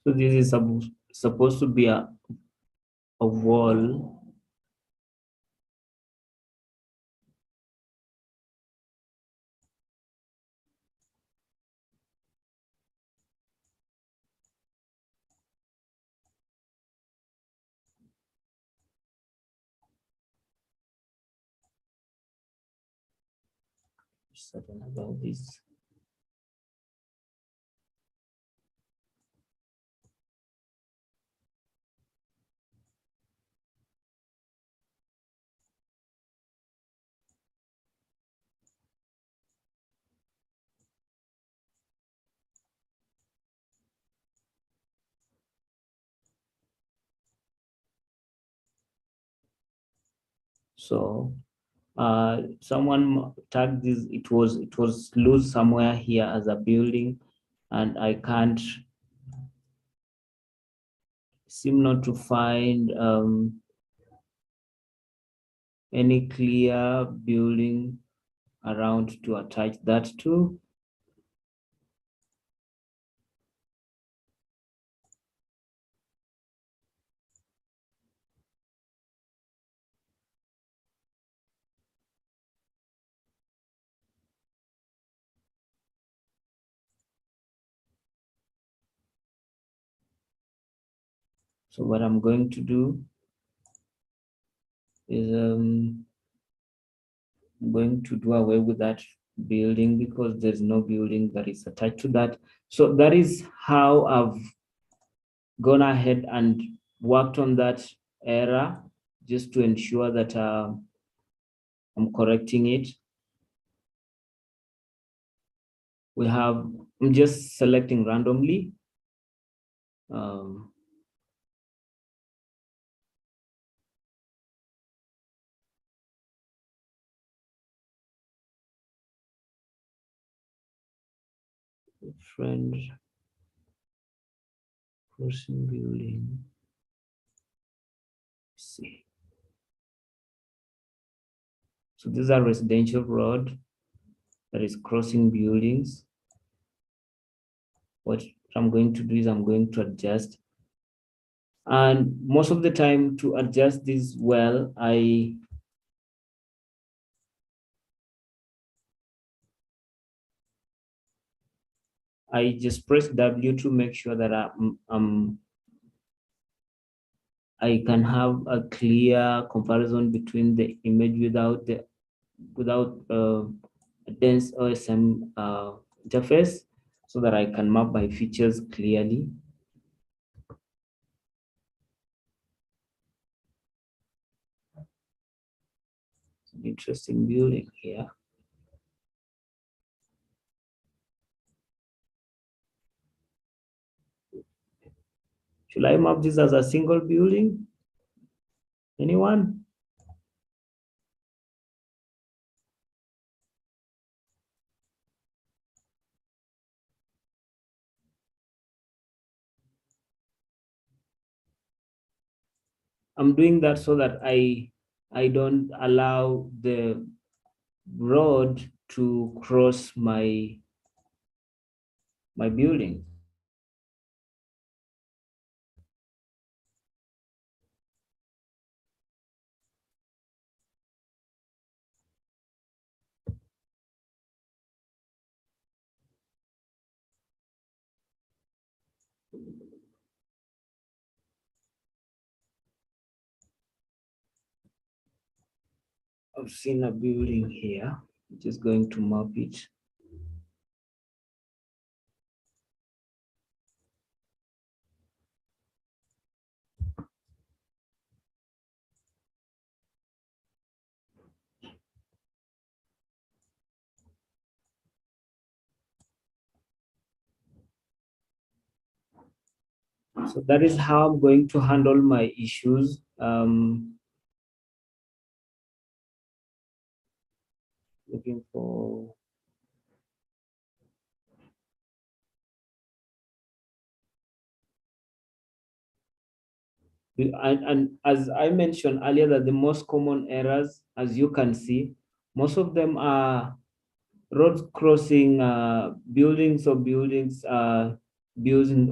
So this is supposed to be a wall. Certain about this. So someone tagged this, it was loose somewhere here as a building, and I can't seem not to find any clear building around to attach that to. So what I'm going to do is I'm going to do away with that building because there's no building that is attached to that. So that is how I've gone ahead and worked on that error just to ensure that I'm correcting it. I'm just selecting randomly. Friend crossing building. Let's see. So these are residential road that is crossing buildings. What I'm going to do is I'm going to adjust. And most of the time to adjust this well, I just press W to make sure that I can have a clear comparison between the image without a dense OSM interface, so that I can map my features clearly. It's an interesting building here. Should I map this as a single building? Anyone? I'm doing that so that I don't allow the road to cross my building. I've seen a building here. I'm just going to map it. So that is how I'm going to handle my issues. Looking for and as I mentioned earlier, that the most common errors, as you can see, most of them are roads crossing buildings or buildings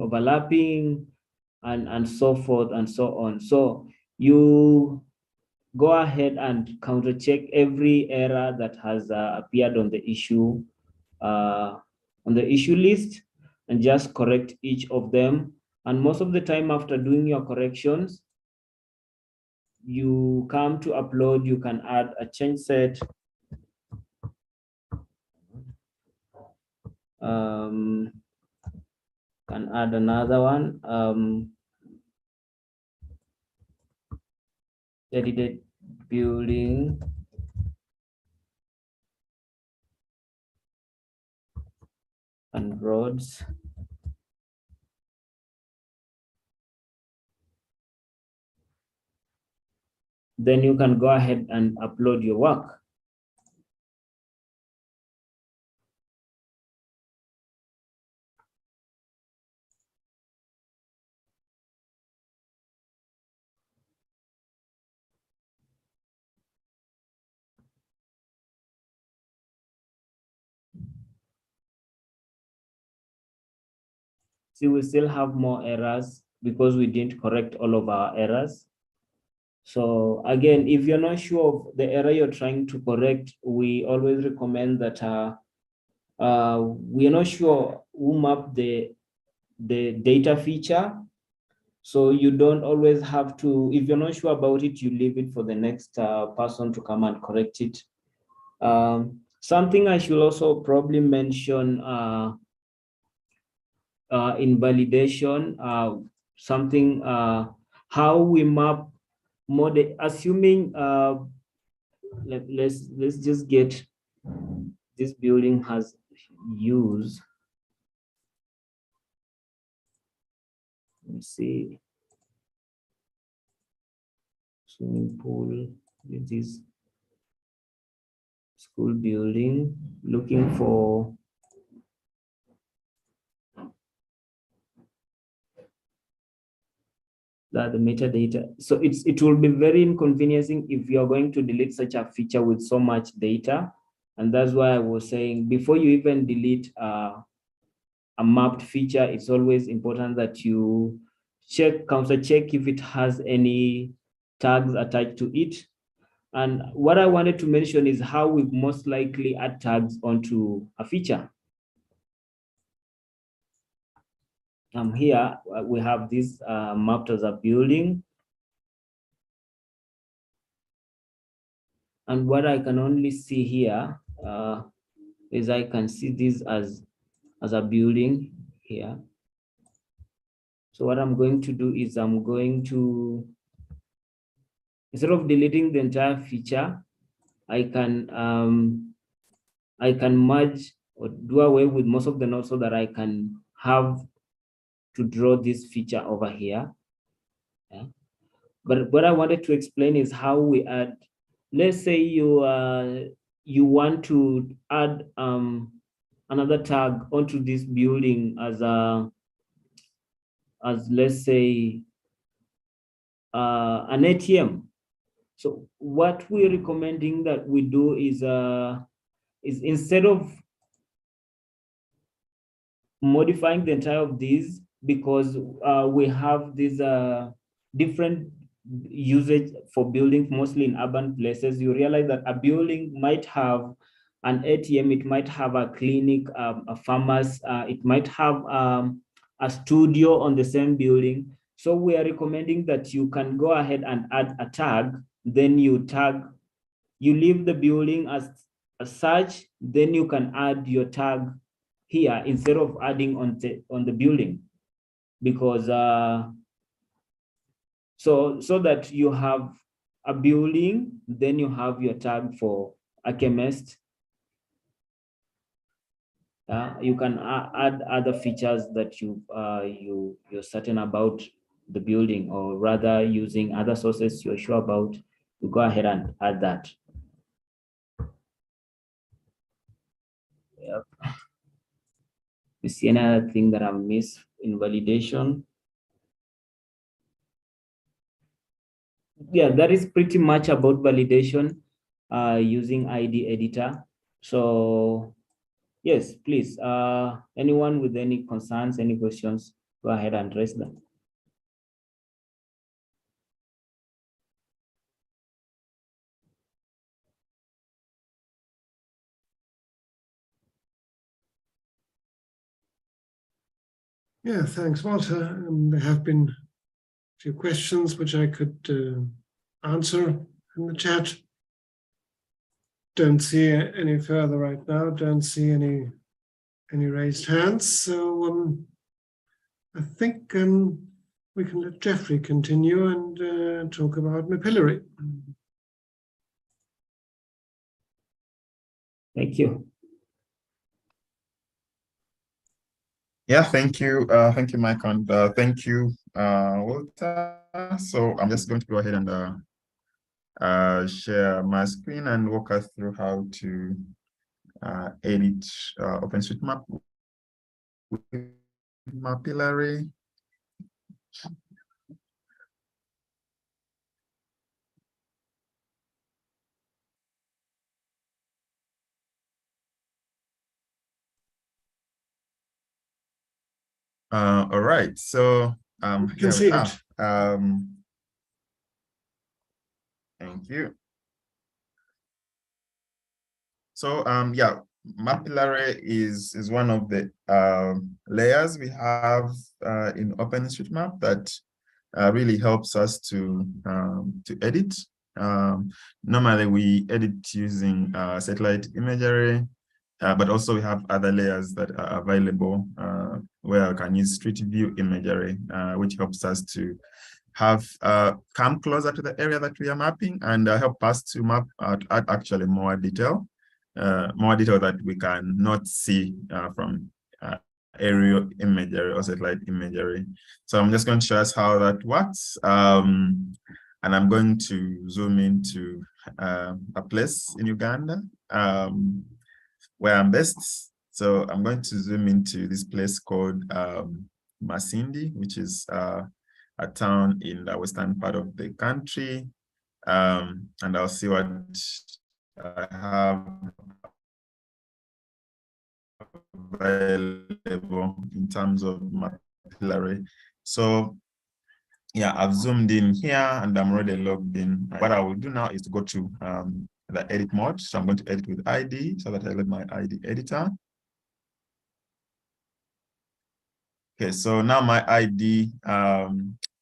overlapping and so forth and so on. So you go ahead and counter check every error that has appeared on the issue list and just correct each of them. And most of the time after doing your corrections, you come to upload, you can add a change set. Can add another one. Edited building and roads. Then you can go ahead and upload your work. See, we still have more errors because we didn't correct all of our errors. So again, if you're not sure of the error you're trying to correct, we always recommend that we are not sure who mapped the data feature. So you don't always have to, if you're not sure about it, you leave it for the next person to come and correct it. Something I should also probably mention in validation, something how we map model, assuming let's just get this building has use. Let me see. Swimming pool with this school building, looking for the metadata. So it will be very inconveniencing if you're going to delete such a feature with so much data. And that's why I was saying, before you even delete a mapped feature, it's always important that you counter check if it has any tags attached to it. And what I wanted to mention is how we most likely add tags onto a feature. Here we have this mapped as a building. And what I can only see here is I can see this as a building here. So what I'm going to do is I'm going to, instead of deleting the entire feature, I can merge or do away with most of the nodes so that I can have to draw this feature over here. Yeah. But what I wanted to explain is how we add, let's say you want to add another tag onto this building as let's say an ATM. So what we're recommending that we do is instead of modifying the entire of these, because we have these different usage for buildings, mostly in urban places, you realize that a building might have an ATM, it might have a clinic, a pharmacy, it might have a studio on the same building. So we are recommending that you can go ahead and add a tag, then you leave the building as such, then you can add your tag here instead of adding on the building, because so that you have a building, then you have your tag for a chemist. You can add other features that you're certain about the building, or rather using other sources you're sure about, you go ahead and add that. Yep. You see another thing that I missed in validation? Yeah, that is pretty much about validation using ID editor. So yes, please, anyone with any concerns, any questions, go ahead and raise them. Yeah, thanks, Walter. There have been a few questions which I could answer in the chat. Don't see any further right now. Don't see any raised hands. So I think we can let Jeffrey continue and talk about Mapillary. Thank you. Yeah, thank you. Thank you, Mike, and thank you, Walter. So I'm just going to go ahead and share my screen and walk us through how to edit Openstreetmap with Mapillary. All right, so You can here see we it. are. Thank you. So yeah, Mapillary is one of the layers we have in Openstreetmap that really helps us to edit. Normally we edit using satellite imagery, but also we have other layers that are available where I can use street view imagery, which helps us to have come closer to the area that we are mapping and help us to map out actually more detail that we can not see from aerial imagery or satellite imagery. So I'm just going to show us how that works. And I'm going to zoom into a place in Uganda where I'm based. So I'm going to zoom into this place called Masindi, which is a town in the western part of the country. And I'll see what I have available in terms of Mapillary. So yeah, I've zoomed in here and I'm already logged in. What I will do now is to go to the edit mode. So I'm going to edit with ID so that I load my ID editor. Okay, so now my ID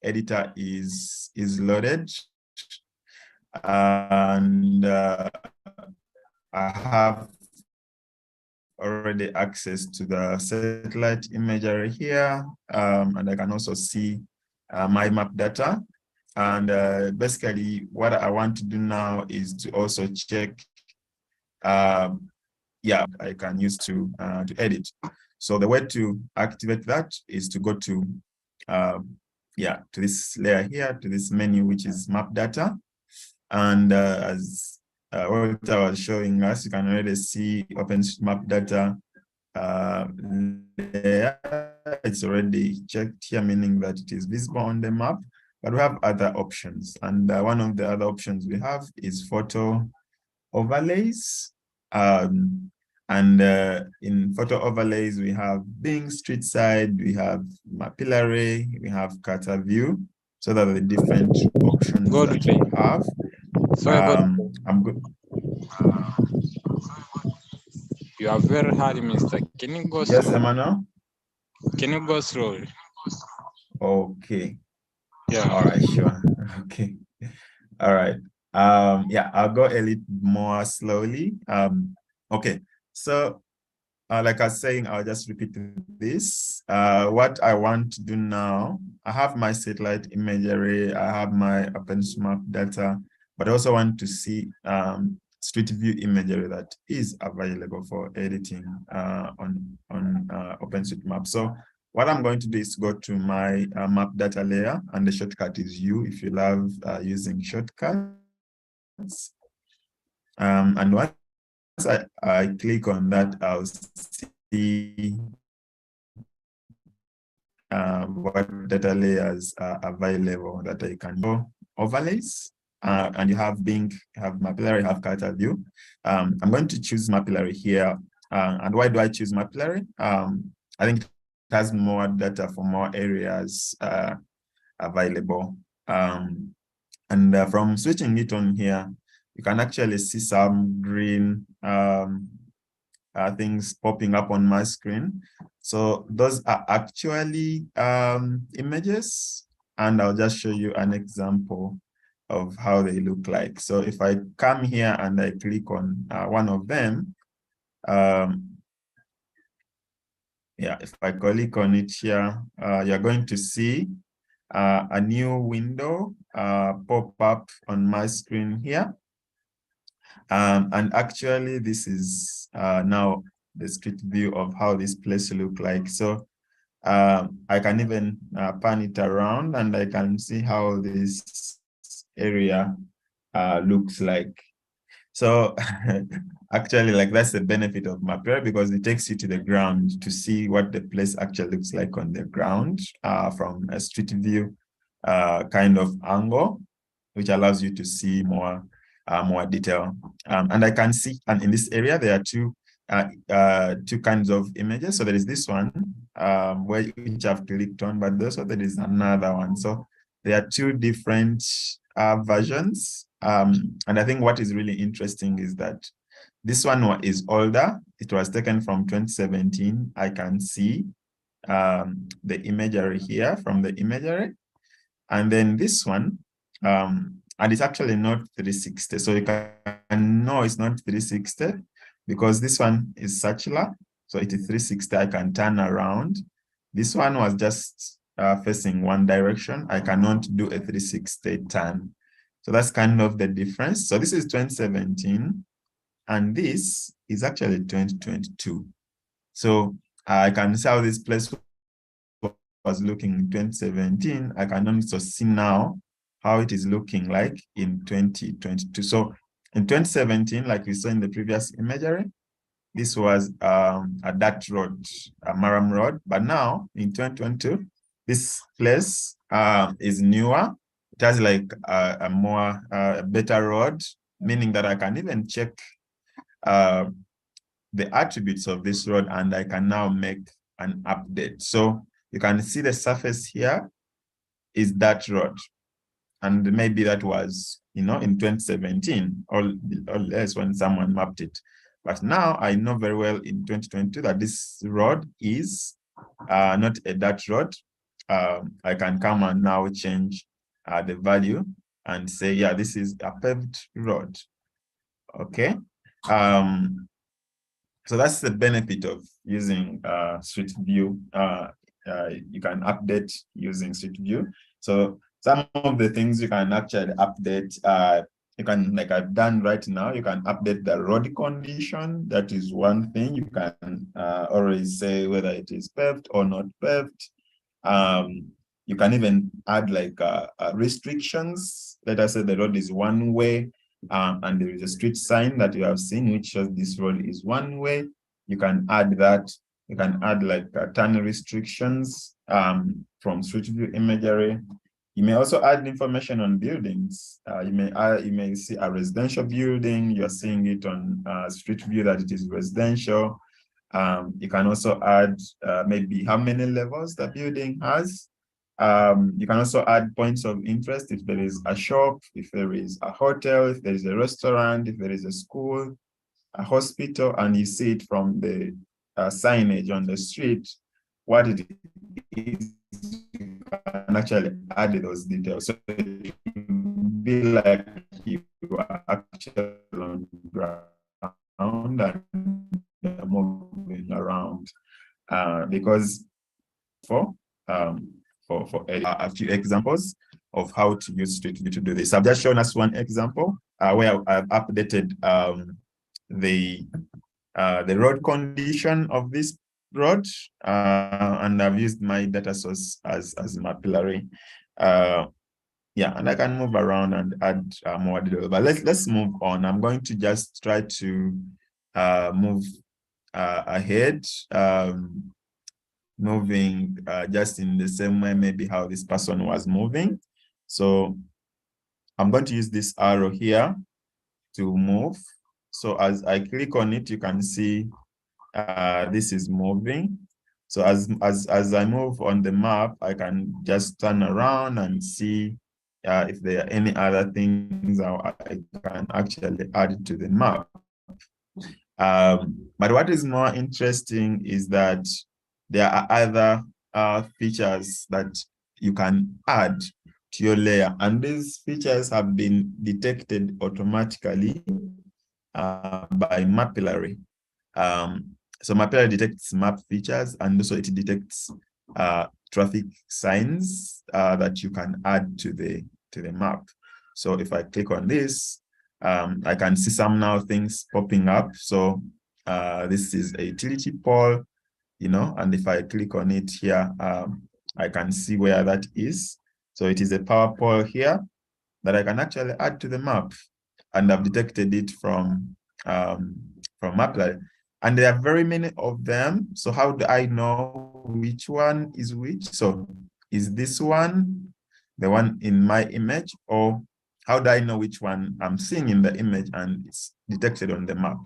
editor is loaded. And I have already access to the satellite imagery here, and I can also see my map data. And basically what I want to do now is to also check, yeah, I can use to edit. So the way to activate that is to go to, yeah, to this layer here, to this menu, which is map data. And as what I was showing us, you can already see Openstreetmap data there. It's already checked here, meaning that it is visible on the map, but we have other options. And one of the other options we have is photo overlays. In photo overlays, we have Bing Street Side, we have Mapillary, we have Carter View. So that are the different options that we have. I'm good. You are very hard, mister. Can you go slow? Yes, Emmanuel? Can you go slowly? Okay. Yeah. All right, sure. Okay. All right. Yeah, I'll go a little more slowly. Okay. So like I was saying, I'll just repeat this. What I want to do now, I have my satellite imagery, I have my Openstreetmap data, but I also want to see street view imagery that is available for editing on Openstreetmap. So what I'm going to do is go to my map data layer, and the shortcut is U if you love using shortcuts. And once I click on that, I'll see what data layers are available that I can do overlays. And you have Bing, you have Mapillary, you have Carter View. I'm going to choose Mapillary here. And why do I choose Mapillary? I think it has more data for more areas available. And from switching it on here, you can actually see some green things popping up on my screen. So those are actually images, and I'll just show you an example of how they look like. So if I come here and I click on one of them, yeah, if I click on it here, you're going to see a new window pop up on my screen here. And actually, this is now the street view of how this place look like. So I can even pan it around and I can see how this area looks like. So actually, like, that's the benefit of Mapillary, because it takes you to the ground to see what the place actually looks like on the ground from a street view kind of angle, which allows you to see more detail. And I can see, and in this area, there are two two kinds of images. So there is this one which I've clicked on, but also there is another one. So there are two different versions. And I think what is really interesting is that this one is older. It was taken from 2017. I can see the imagery here from the imagery. And then this one, and it's actually not 360. So you can know it's not 360 because this one is circular. So it is 360, I can turn around. This one was just facing one direction. I cannot do a 360 turn. So that's kind of the difference. So this is 2017, and this is actually 2022. So I can see how this place was looking in 2017. I can also see now how it is looking like in 2022. So in 2017, like we saw in the previous imagery, this was a dirt road, a Maram road. But now in 2022, this place is newer. It has like a more better road, meaning that I can even check the attributes of this road, and I can now make an update. So you can see the surface here is that road. And maybe that was, in 2017 or less when someone mapped it. But now I know very well in 2022 that this road is not a dirt road. I can come and now change the value and say, yeah, this is a paved road. Okay. So that's the benefit of using Street View. You can update using Street View. So some of the things you can actually update, you can, like I've done right now, you can update the road condition. That is one thing. You can always say whether it is paved or not paved. You can even add like restrictions. Let us say the road is one way, and there is a street sign that you have seen which shows this road is one way. You can add that. You can add like turn restrictions from Street View imagery. You may also add information on buildings. You may see a residential building. You're seeing it on Street View that it is residential. You can also add maybe how many levels the building has. You can also add points of interest if there is a shop, if there is a hotel, if there is a restaurant, if there is a school, a hospital, and you see it from the signage on the street, what it is. You can actually add those details. So it will be like you are actually on the ground and moving around. Because for a few examples of how to use Street View to do this. I've just shown us one example where I've updated the road condition of this road, and I've used my data source as Mapillary. Yeah, and I can move around and add more detail. But let's move on. I'm going to just try to move ahead, moving just in the same way maybe how this person was moving. So I'm going to use this arrow here to move. So as I click on it, you can see this is moving. So as I move on the map, I can just turn around and see if there are any other things I can actually add to the map. But what is more interesting is that there are other features that you can add to your layer, and these features have been detected automatically by Mapillary. So Mapillary detects map features, and also it detects traffic signs that you can add to the map. So if I click on this, I can see some now things popping up. So this is a utility pole, and if I click on it here, I can see where that is. So it is a power pole here that I can actually add to the map, and I've detected it from Mapillary. And there are very many of them. So how do I know which one is which? So is this one the one in my image, or how do I know which one I'm seeing in the image and it's detected on the map?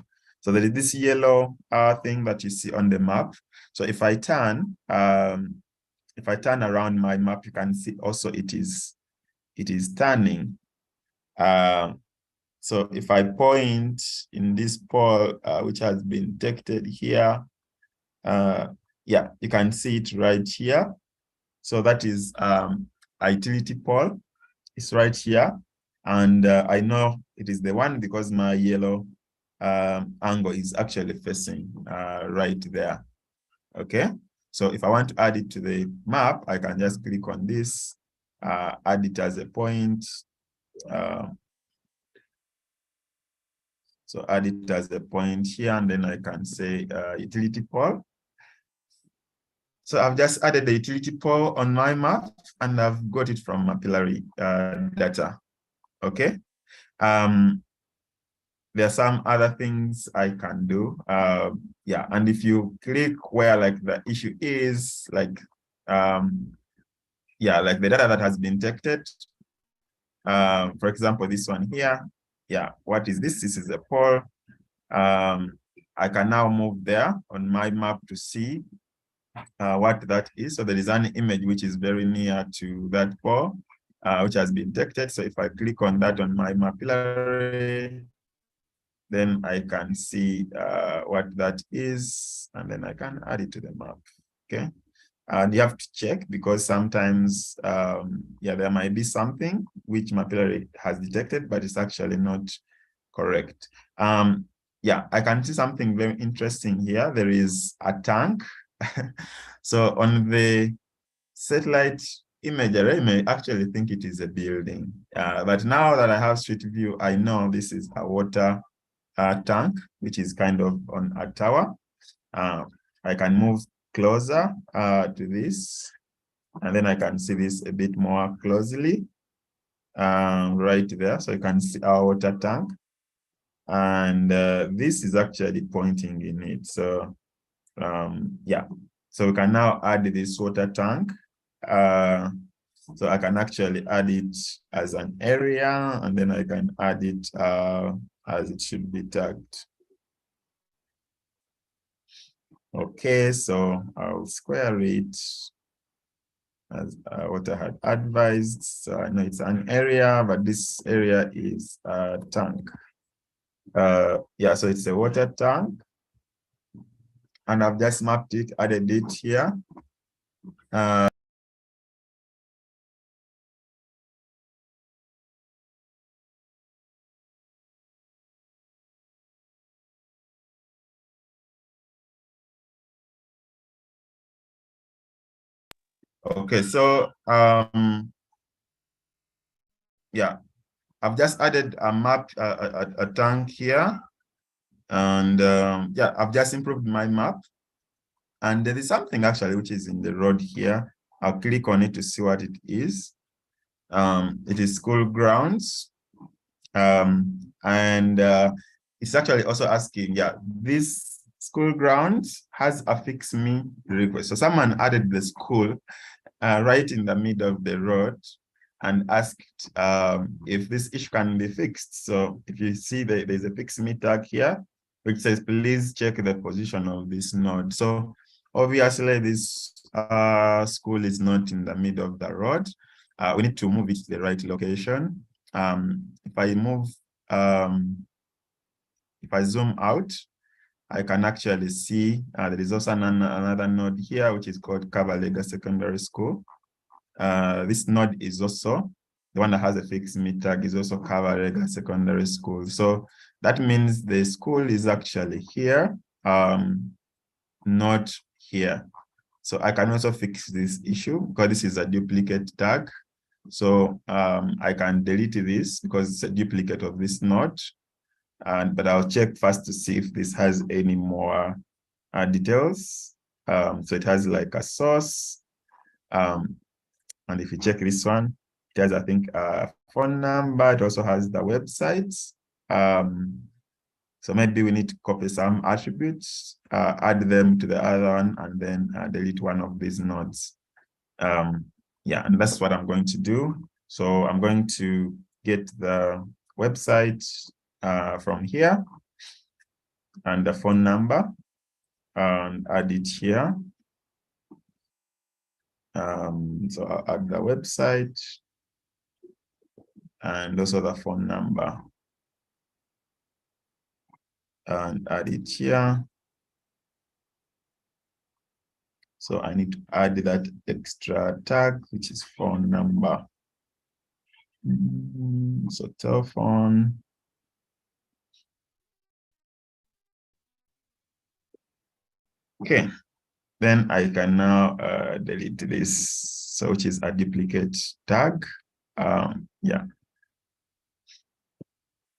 So there is this yellow thing that you see on the map. So if I turn around my map, you can see also it is turning. So if I point in this pole, which has been detected here, yeah, you can see it right here. So that is a utility pole. It's right here. And I know it is the one because my yellow angle is actually facing right there. Okay. So if I want to add it to the map, I can just click on this, add it as a point. So add it as a point here, and then I can say utility pole. So I've just added the utility pole on my map, and I've got it from Mapillary data. Okay. There are some other things I can do. Yeah, and if you click where like the issue is, like yeah, like the data that has been detected. For example, this one here. Yeah, what is this? This is a pole. I can now move there on my map to see what that is. So there is an image which is very near to that pole, which has been detected. So if I click on that on my Mapillary, then I can see what that is, and then I can add it to the map. Okay. And you have to check because sometimes, yeah, there might be something which Mapillary has detected, but it's actually not correct. Yeah, I can see something very interesting here. There is a tank. So on the satellite imagery, I may actually think it is a building. But now that I have street view, I know this is a water tank, which is kind of on a tower. I can move closer to this, and then I can see this a bit more closely right there. So you can see our water tank, and this is actually pointing in it. So yeah, so we can now add this water tank. So I can actually add it as an area, and then I can add it as it should be tagged. Okay, so I'll square it as what I had advised. So I know it's an area, but this area is a tank. Yeah, so it's a water tank. And I've just mapped it, added it here. Okay, so yeah, I've just added a map, a tank here, and yeah, I've just improved my map. And there is something actually which is in the road here. I'll click on it to see what it is. It is school grounds, and it's actually also asking, yeah, this school grounds has a fix me request. So someone added the school right in the middle of the road and asked if this issue can be fixed. So if you see there's a fix me tag here, which says, please check the position of this node. So obviously this school is not in the middle of the road. We need to move it to the right location. If I move, if I zoom out, I can actually see there is also another node here, which is called Cavalega Secondary School. This node is also the one that has a fixed me tag, is also Cavalega Secondary School. So that means the school is actually here, not here. So I can also fix this issue because this is a duplicate tag. So I can delete this because it's a duplicate of this node. But I'll check first to see if this has any more details. So it has like a source. And if you check this one, it has, I think, a phone number. It also has the website. So maybe we need to copy some attributes, add them to the other one, and then delete one of these nodes. Yeah, and that's what I'm going to do. So I'm going to get the website from here. and the phone number and add it here. So I'll add the website and also the phone number and add it here. So I need to add that extra tag, which is phone number. So telephone. Okay, then I can now delete this, so which is a duplicate tag. Yeah.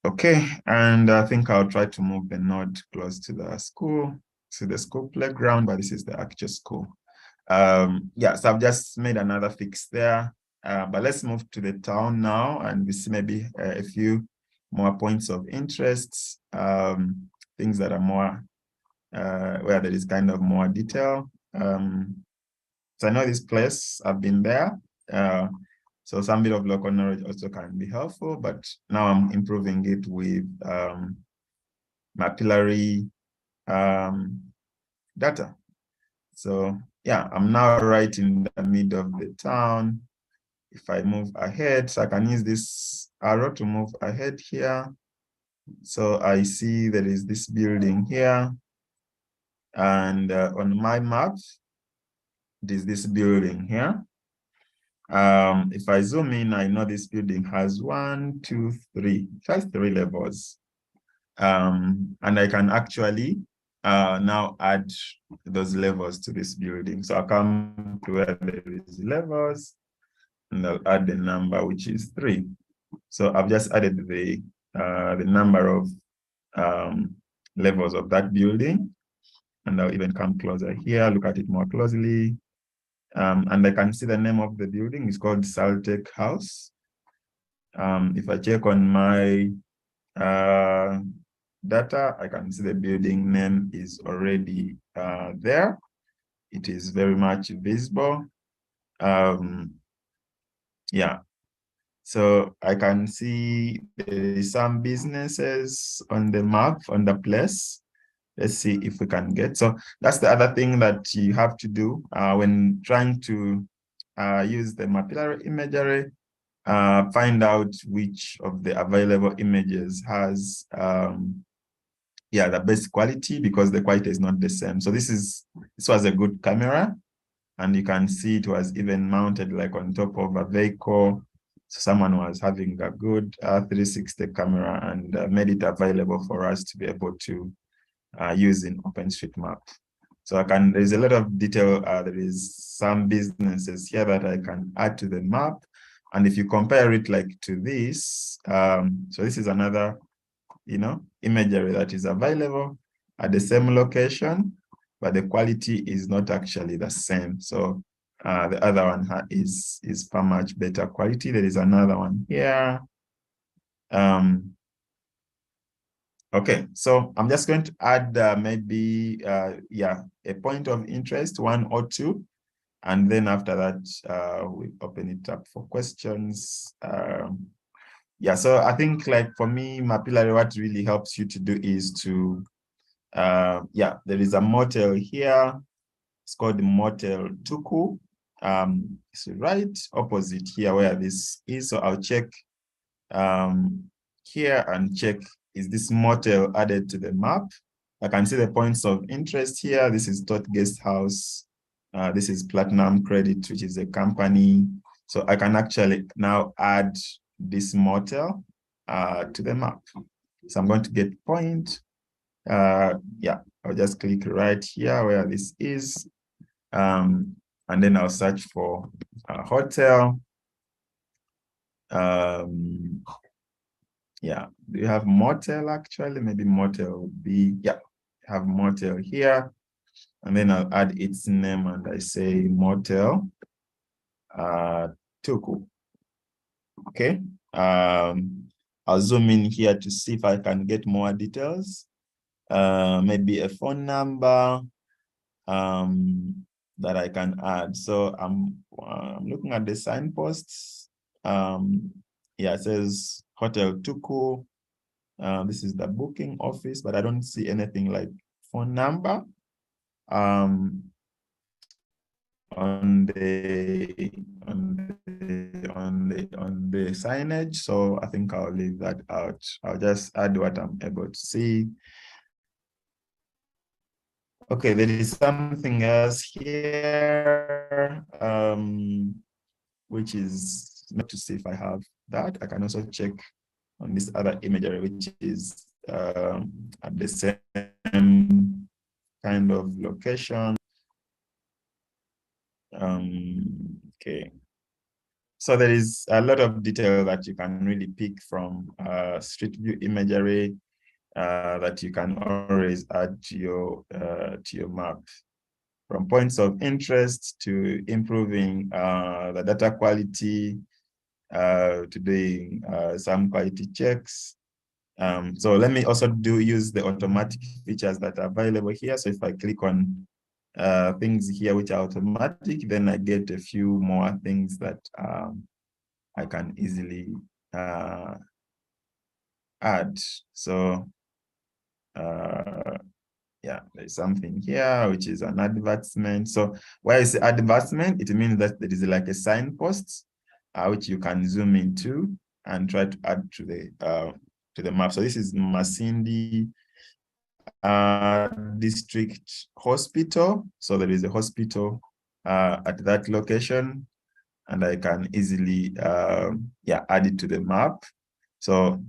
Okay, and I think I'll try to move the node close to the school, playground, but this is the actual school. Yeah, so I've just made another fix there. But let's move to the town now, and we see maybe a few more points of interest, things that are more, where there is kind of more detail. So I know this place, I've been there. So some bit of local knowledge also can be helpful, but now I'm improving it with Mapillary data. So yeah, I'm now right in the middle of the town. If I move ahead, so I can use this arrow to move ahead here. So I see there is this building here. And on my map, there's this building here. If I zoom in, I know this building has 1, 2, 3, it has 3 levels. And I can actually now add those levels to this building. So I'll come to where there is levels, and I'll add the number, which is 3. So I've just added the number of levels of that building. And I'll even come closer here, look at it more closely. And I can see the name of the building is called Saltec House. If I check on my data, I can see the building name is already there. It is very much visible. Yeah, so I can see there is some businesses on the map, on the place. Let's see if we can get. So that's the other thing that you have to do when trying to use the Mapillary imagery. Find out which of the available images has the best quality, because the quality is not the same. So this was a good camera, and you can see it was even mounted like on top of a vehicle. So someone was having a good 360 camera and made it available for us to be able to use in Openstreetmap. So there's a lot of detail. There is some businesses here that I can add to the map. And if you compare it like to this, so this is another, imagery that is available at the same location, but the quality is not actually the same. So the other one is far much better quality. There is another one here. Okay, so I'm just going to add maybe, a point of interest, 1 or 2. And then after that, we open it up for questions. So I think like for me, Mapillary, what really helps you to do is to, there is a motel here. It's called the Motel Tuku. It's right opposite here where this is. So I'll check here and check, is this motel added to the map? I can see the points of interest here. This is Tot Guest House. This is Platinum Credit, which is a company. So I can actually now add this motel to the map. So I'm going to get point. I'll just click right here where this is. And then I'll search for a hotel. Do you have motel actually? Maybe motel would be, have motel here. And then I'll add its name and I say motel Tuku. Okay. I'll zoom in here to see if I can get more details. Maybe a phone number that I can add. So I'm looking at the signposts. It says Hotel Tuku. This is the booking office, but I don't see anything like phone number on the signage. So I think I'll leave that out. I'll just add what I'm able to see. Okay, there is something else here, which is not to see if I have that. I can also check on this other imagery, which is at the same kind of location. Okay. So there is a lot of detail that you can really pick from Street View imagery that you can always add to your map, from points of interest to improving the data quality, to doing some quality checks. So let me also use the automatic features that are available here. So if I click on things here which are automatic, then I get a few more things that I can easily add. So yeah, there's something here which is an advertisement. So where is the advertisement? It means that there is like a signpost which you can zoom into and try to add to the map. So this is Masindi District Hospital. So there is a hospital at that location, and I can easily add it to the map. So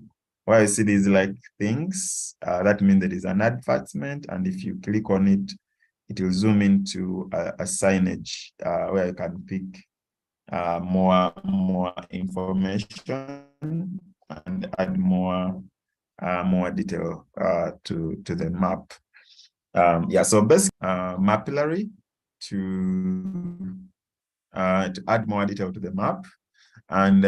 where I see these like things, that means there is an advertisement, and if you click on it, it will zoom into a signage where you can pick more information and add more detail to the map. So basically Mapillary to add more detail to the map. And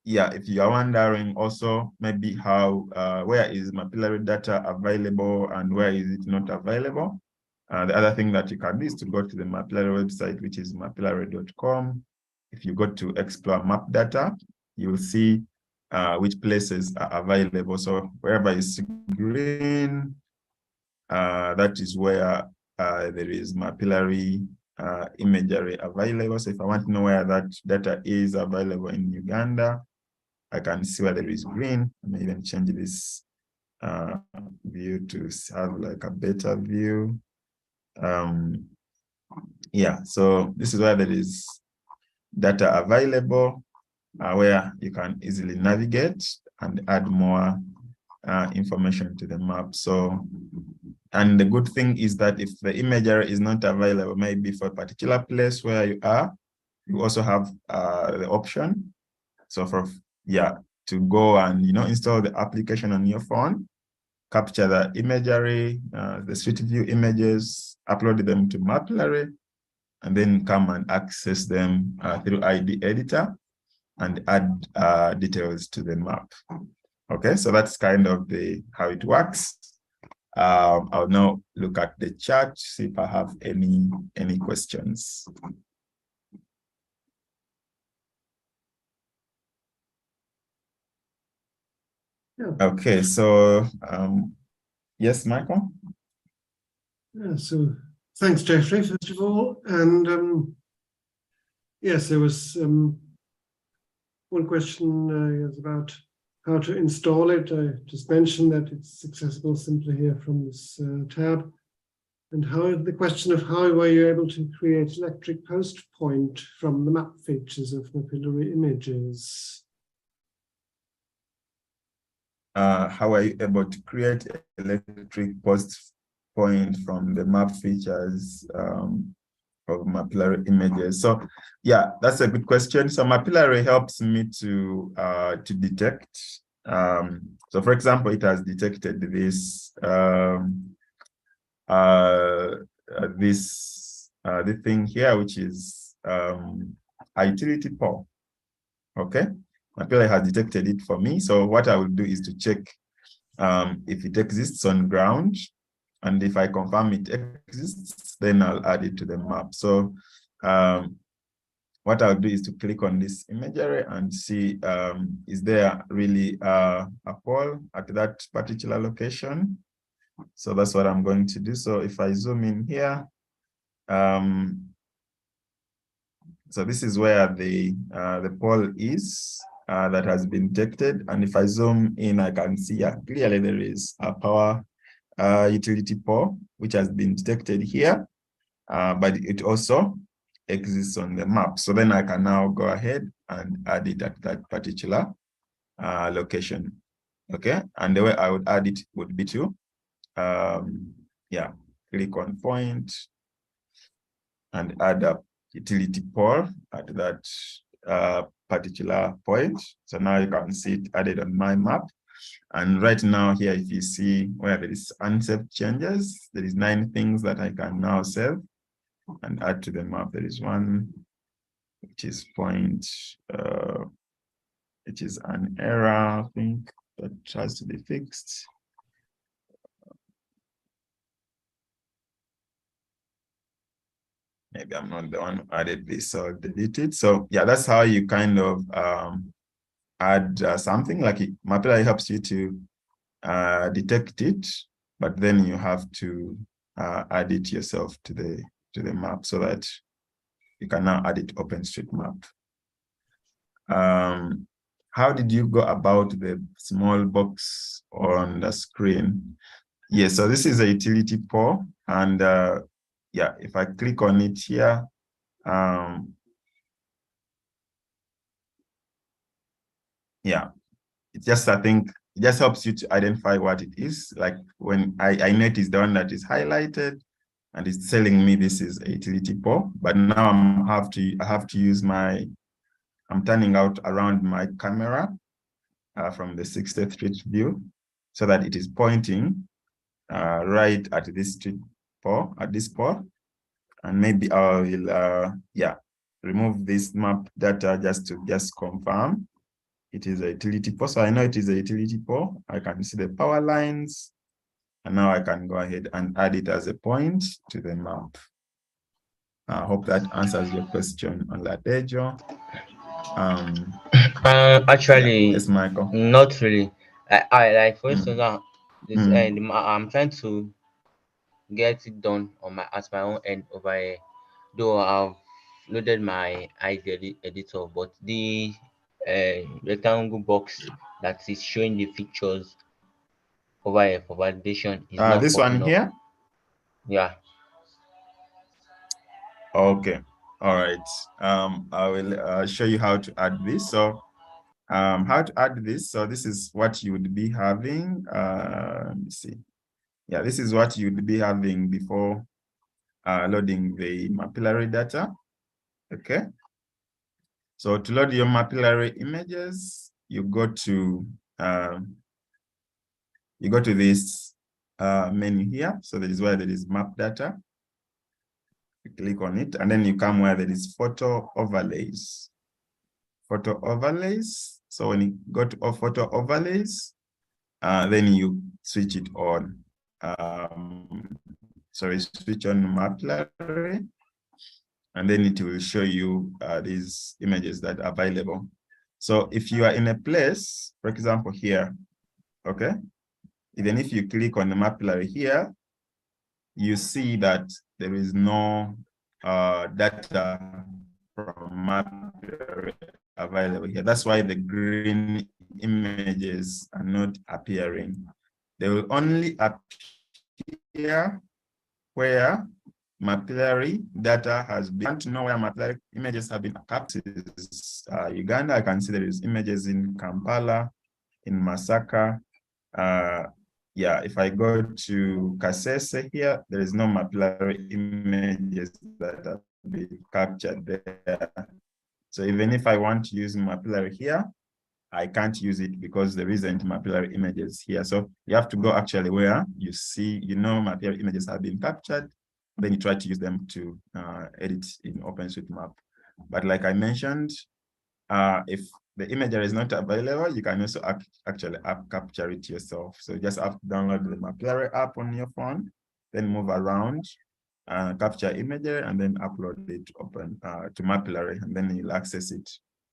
if you are wondering also maybe how where is Mapillary data available and where is it not available, the other thing that you can do is to go to the Mapillary website, which is mapillary.com. If you go to explore map data, you will see which places are available. So wherever you see green, that is where there is Mapillary imagery available. So if I want to know where that data is available in Uganda, I can see where there is green. I may even change this view to have like a better view. So this is where there is data available, where you can easily navigate and add more information to the map. So, and the good thing is that if the imagery is not available, maybe for a particular place where you are, you also have the option. So to go and install the application on your phone, capture the imagery, the Street View images, upload them to Mapillary, and then come and access them through ID editor and add details to the map. Okay, so that's kind of how it works. I'll now look at the chat, see if I have any questions. Yeah. Okay, so yes, Michael? Yeah, so thanks, Jeffrey, first of all. And yes, there was one question about how to install it. I just mentioned that it's accessible simply here from this tab. And the question of how were you able to create electric post point from the map features of Mapillary images? How are you able to create electric post point from the map features of Mapillary images? So yeah, that's a good question. So Mapillary helps me to detect. So for example, it has detected this the thing here, which is a utility pole. Okay, Mapillary has detected it for me. So what I will do is to check if it exists on ground, and if I confirm it exists, then I'll add it to the map. So what I'll do is to click on this imagery and see, is there really a pole at that particular location? So that's what I'm going to do. So if I zoom in here, so this is where the pole is that has been detected. And if I zoom in, I can see clearly there is a power utility pole, which has been detected here, but it also exists on the map. So then I can now go ahead and add it at that particular location. Okay, and the way I would add it would be to, click on point and add a utility pole at that particular point. So now you can see it added on my map. And right now here, if you see where there is unsaved changes, there is 9 things that I can now save and add to the map. There is one, which is point, which is an error, I think, that has to be fixed. Maybe I'm not the one who added this, so I'll delete it. So yeah, that's how you kind of add something like Mapillary helps you to detect it, but then you have to add it yourself to the map so that you can now add it to OpenStreetMap. How did you go about the small box on the screen? Yes, so this is a utility pole, and yeah, if I click on it here, yeah, it just, I think, it just helps you to identify what it is. Like when I noticed the one that is highlighted, and it's telling me this is a utility pole, but now I have to use my, I'm turning out around my camera from the 60th street view so that it is pointing right at this street pole, at this pole. And maybe I will, remove this map data just to confirm it is a utility pole. So I know it is a utility pole. I can see the power lines, and now I can go ahead and add it as a point to the map. I hope that answers your question on Ladejo. Actually, yes, Michael. not really. I like, for instance, I'm trying to get it done on at my own end over here, though I've loaded my ID editor, but the rectangle box that is showing the features over here for validation is not This popping one up. here? Yeah. Okay. All right. I will show you how to add this. So how to add this. So this is what you would be having. Let me see. Yeah, this is what you would be having before loading the Mapillary data. Okay. So to load your Mapillary images, you go to this menu here. So that is where there is map data. You click on it, and then you come where there is photo overlays. Photo overlays. So when you go to photo overlays, then you switch it on. Switch on Mapillary, and then it will show you these images that are available. So if you are in a place, for example, here, okay, even if you click on the Mapillary here, you see that there is no data from Mapillary available here. That's why the green images are not appearing. They will only appear where Mapillary data has been. I want to know where Mapillary images have been captured. Uganda, I can see there is images in Kampala, in Masaka. Yeah, if I go to Kasese here, there is no Mapillary images that have been captured there. So even if I want to use Mapillary here, I can't use it because there isn't Mapillary images here. So you have to go actually where you see, Mapillary images have been captured, then you try to use them to edit in OpenStreetMap. But like I mentioned, if the imagery is not available, you can also actually capture it yourself. So you just have to download the Mapillary app on your phone, then move around capture Imagery, and then upload it to Mapillary, and then you'll access it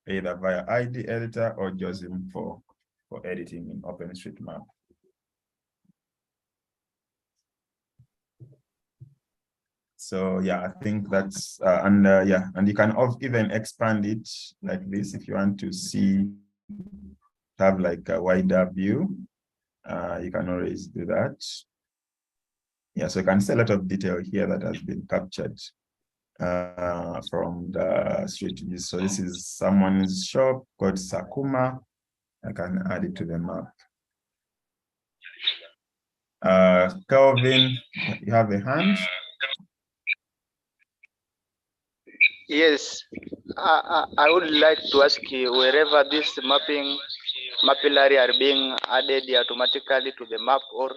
either via ID editor or JOSM for editing in Openstreetmap. So yeah, I think that's and you can even expand it like this if you want to have like a wider view. You can always do that. Yeah, so you can see a lot of detail here that has been captured from the street view. So this is someone's shop called Sakuma. I can add it to the map. Kelvin, you have a hand? Yes, I would like to ask you, wherever this Mapillary are being added automatically to the map, or?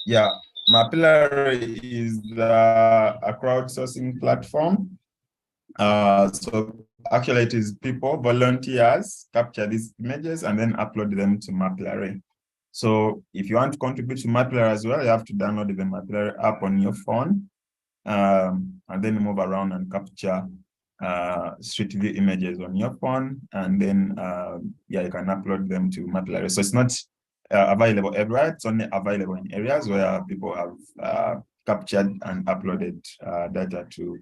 Yeah, Mapillary is a crowdsourcing platform. So actually it is people, volunteers, capture these images and then upload them to Mapillary. So if you want to contribute to Mapillary as well, you have to download the Mapillary app on your phone, and then move around and capture street view images on your phone, and then yeah, you can upload them to Mapillary. So it's not available everywhere. It's only available in areas where people have captured and uploaded data to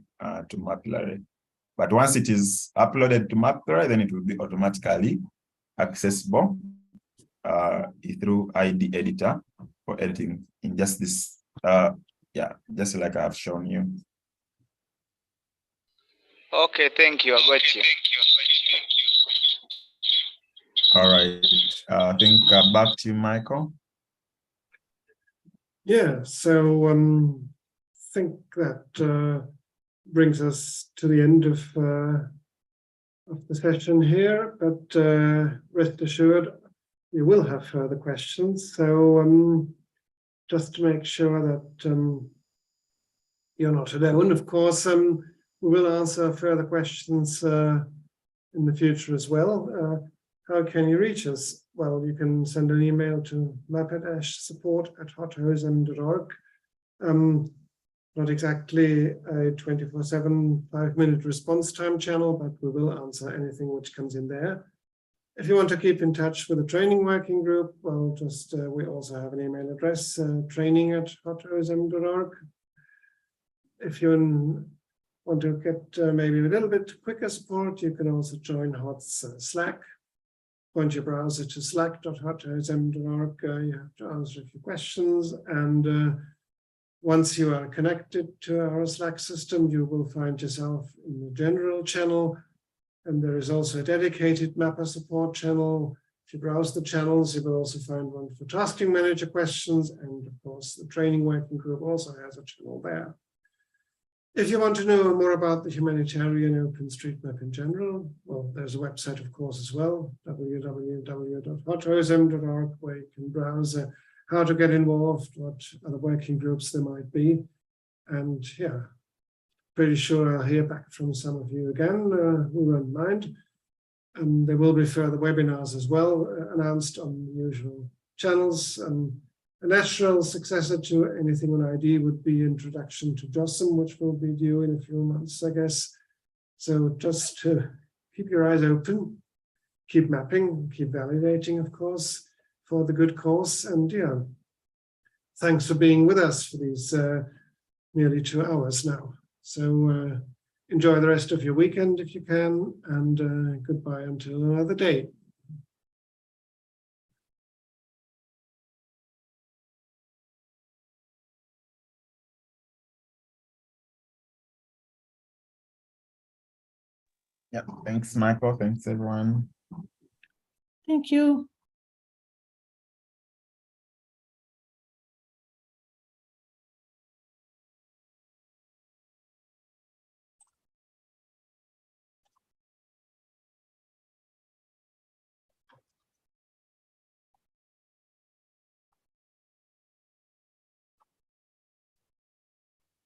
Mapillary. But once it is uploaded to Mapillary, then it will be automatically accessible through ID editor for editing in just this, yeah, just like I've shown you. Okay, thank you. I got you. All right. I think back to you, Michael. Yeah, so I think that brings us to the end of the session here, but rest assured you will have further questions. So just to make sure that you're not alone, of course, we will answer further questions in the future as well. How can you reach us? Well, you can send an email to map-support@hotosm.org. Not exactly a 24/7 5-minute response time channel, but we will answer anything which comes in there. If you want to keep in touch with the training working group, well, just we also have an email address, training@hotosm.org. If you want to get maybe a little bit quicker support, you can also join HOT's Slack. Point your browser to slack.hotosm.org. You have to answer a few questions, and once you are connected to our Slack system, you will find yourself in the general channel, and there is also a dedicated Mapper support channel. If you browse the channels, you will also find one for tasking manager questions, and of course the training working group also has a channel there. If you want to know more about the humanitarian OpenStreetMap in general, well, there's a website, of course, as well, www.hotosm.org, where you can browse how to get involved, what other working groups there might be. And yeah, pretty sure I'll hear back from some of you again. We won't mind. And there will be further webinars as well announced on the usual channels. A natural successor to anything on ID would be introduction to JOSM, which will be due in a few months, I guess. So just keep your eyes open, keep mapping, keep validating, of course, for the good cause. And yeah, thanks for being with us for these nearly 2 hours now. So enjoy the rest of your weekend if you can, and goodbye until another day. Yeah, thanks, Michael. Thanks, everyone. Thank you.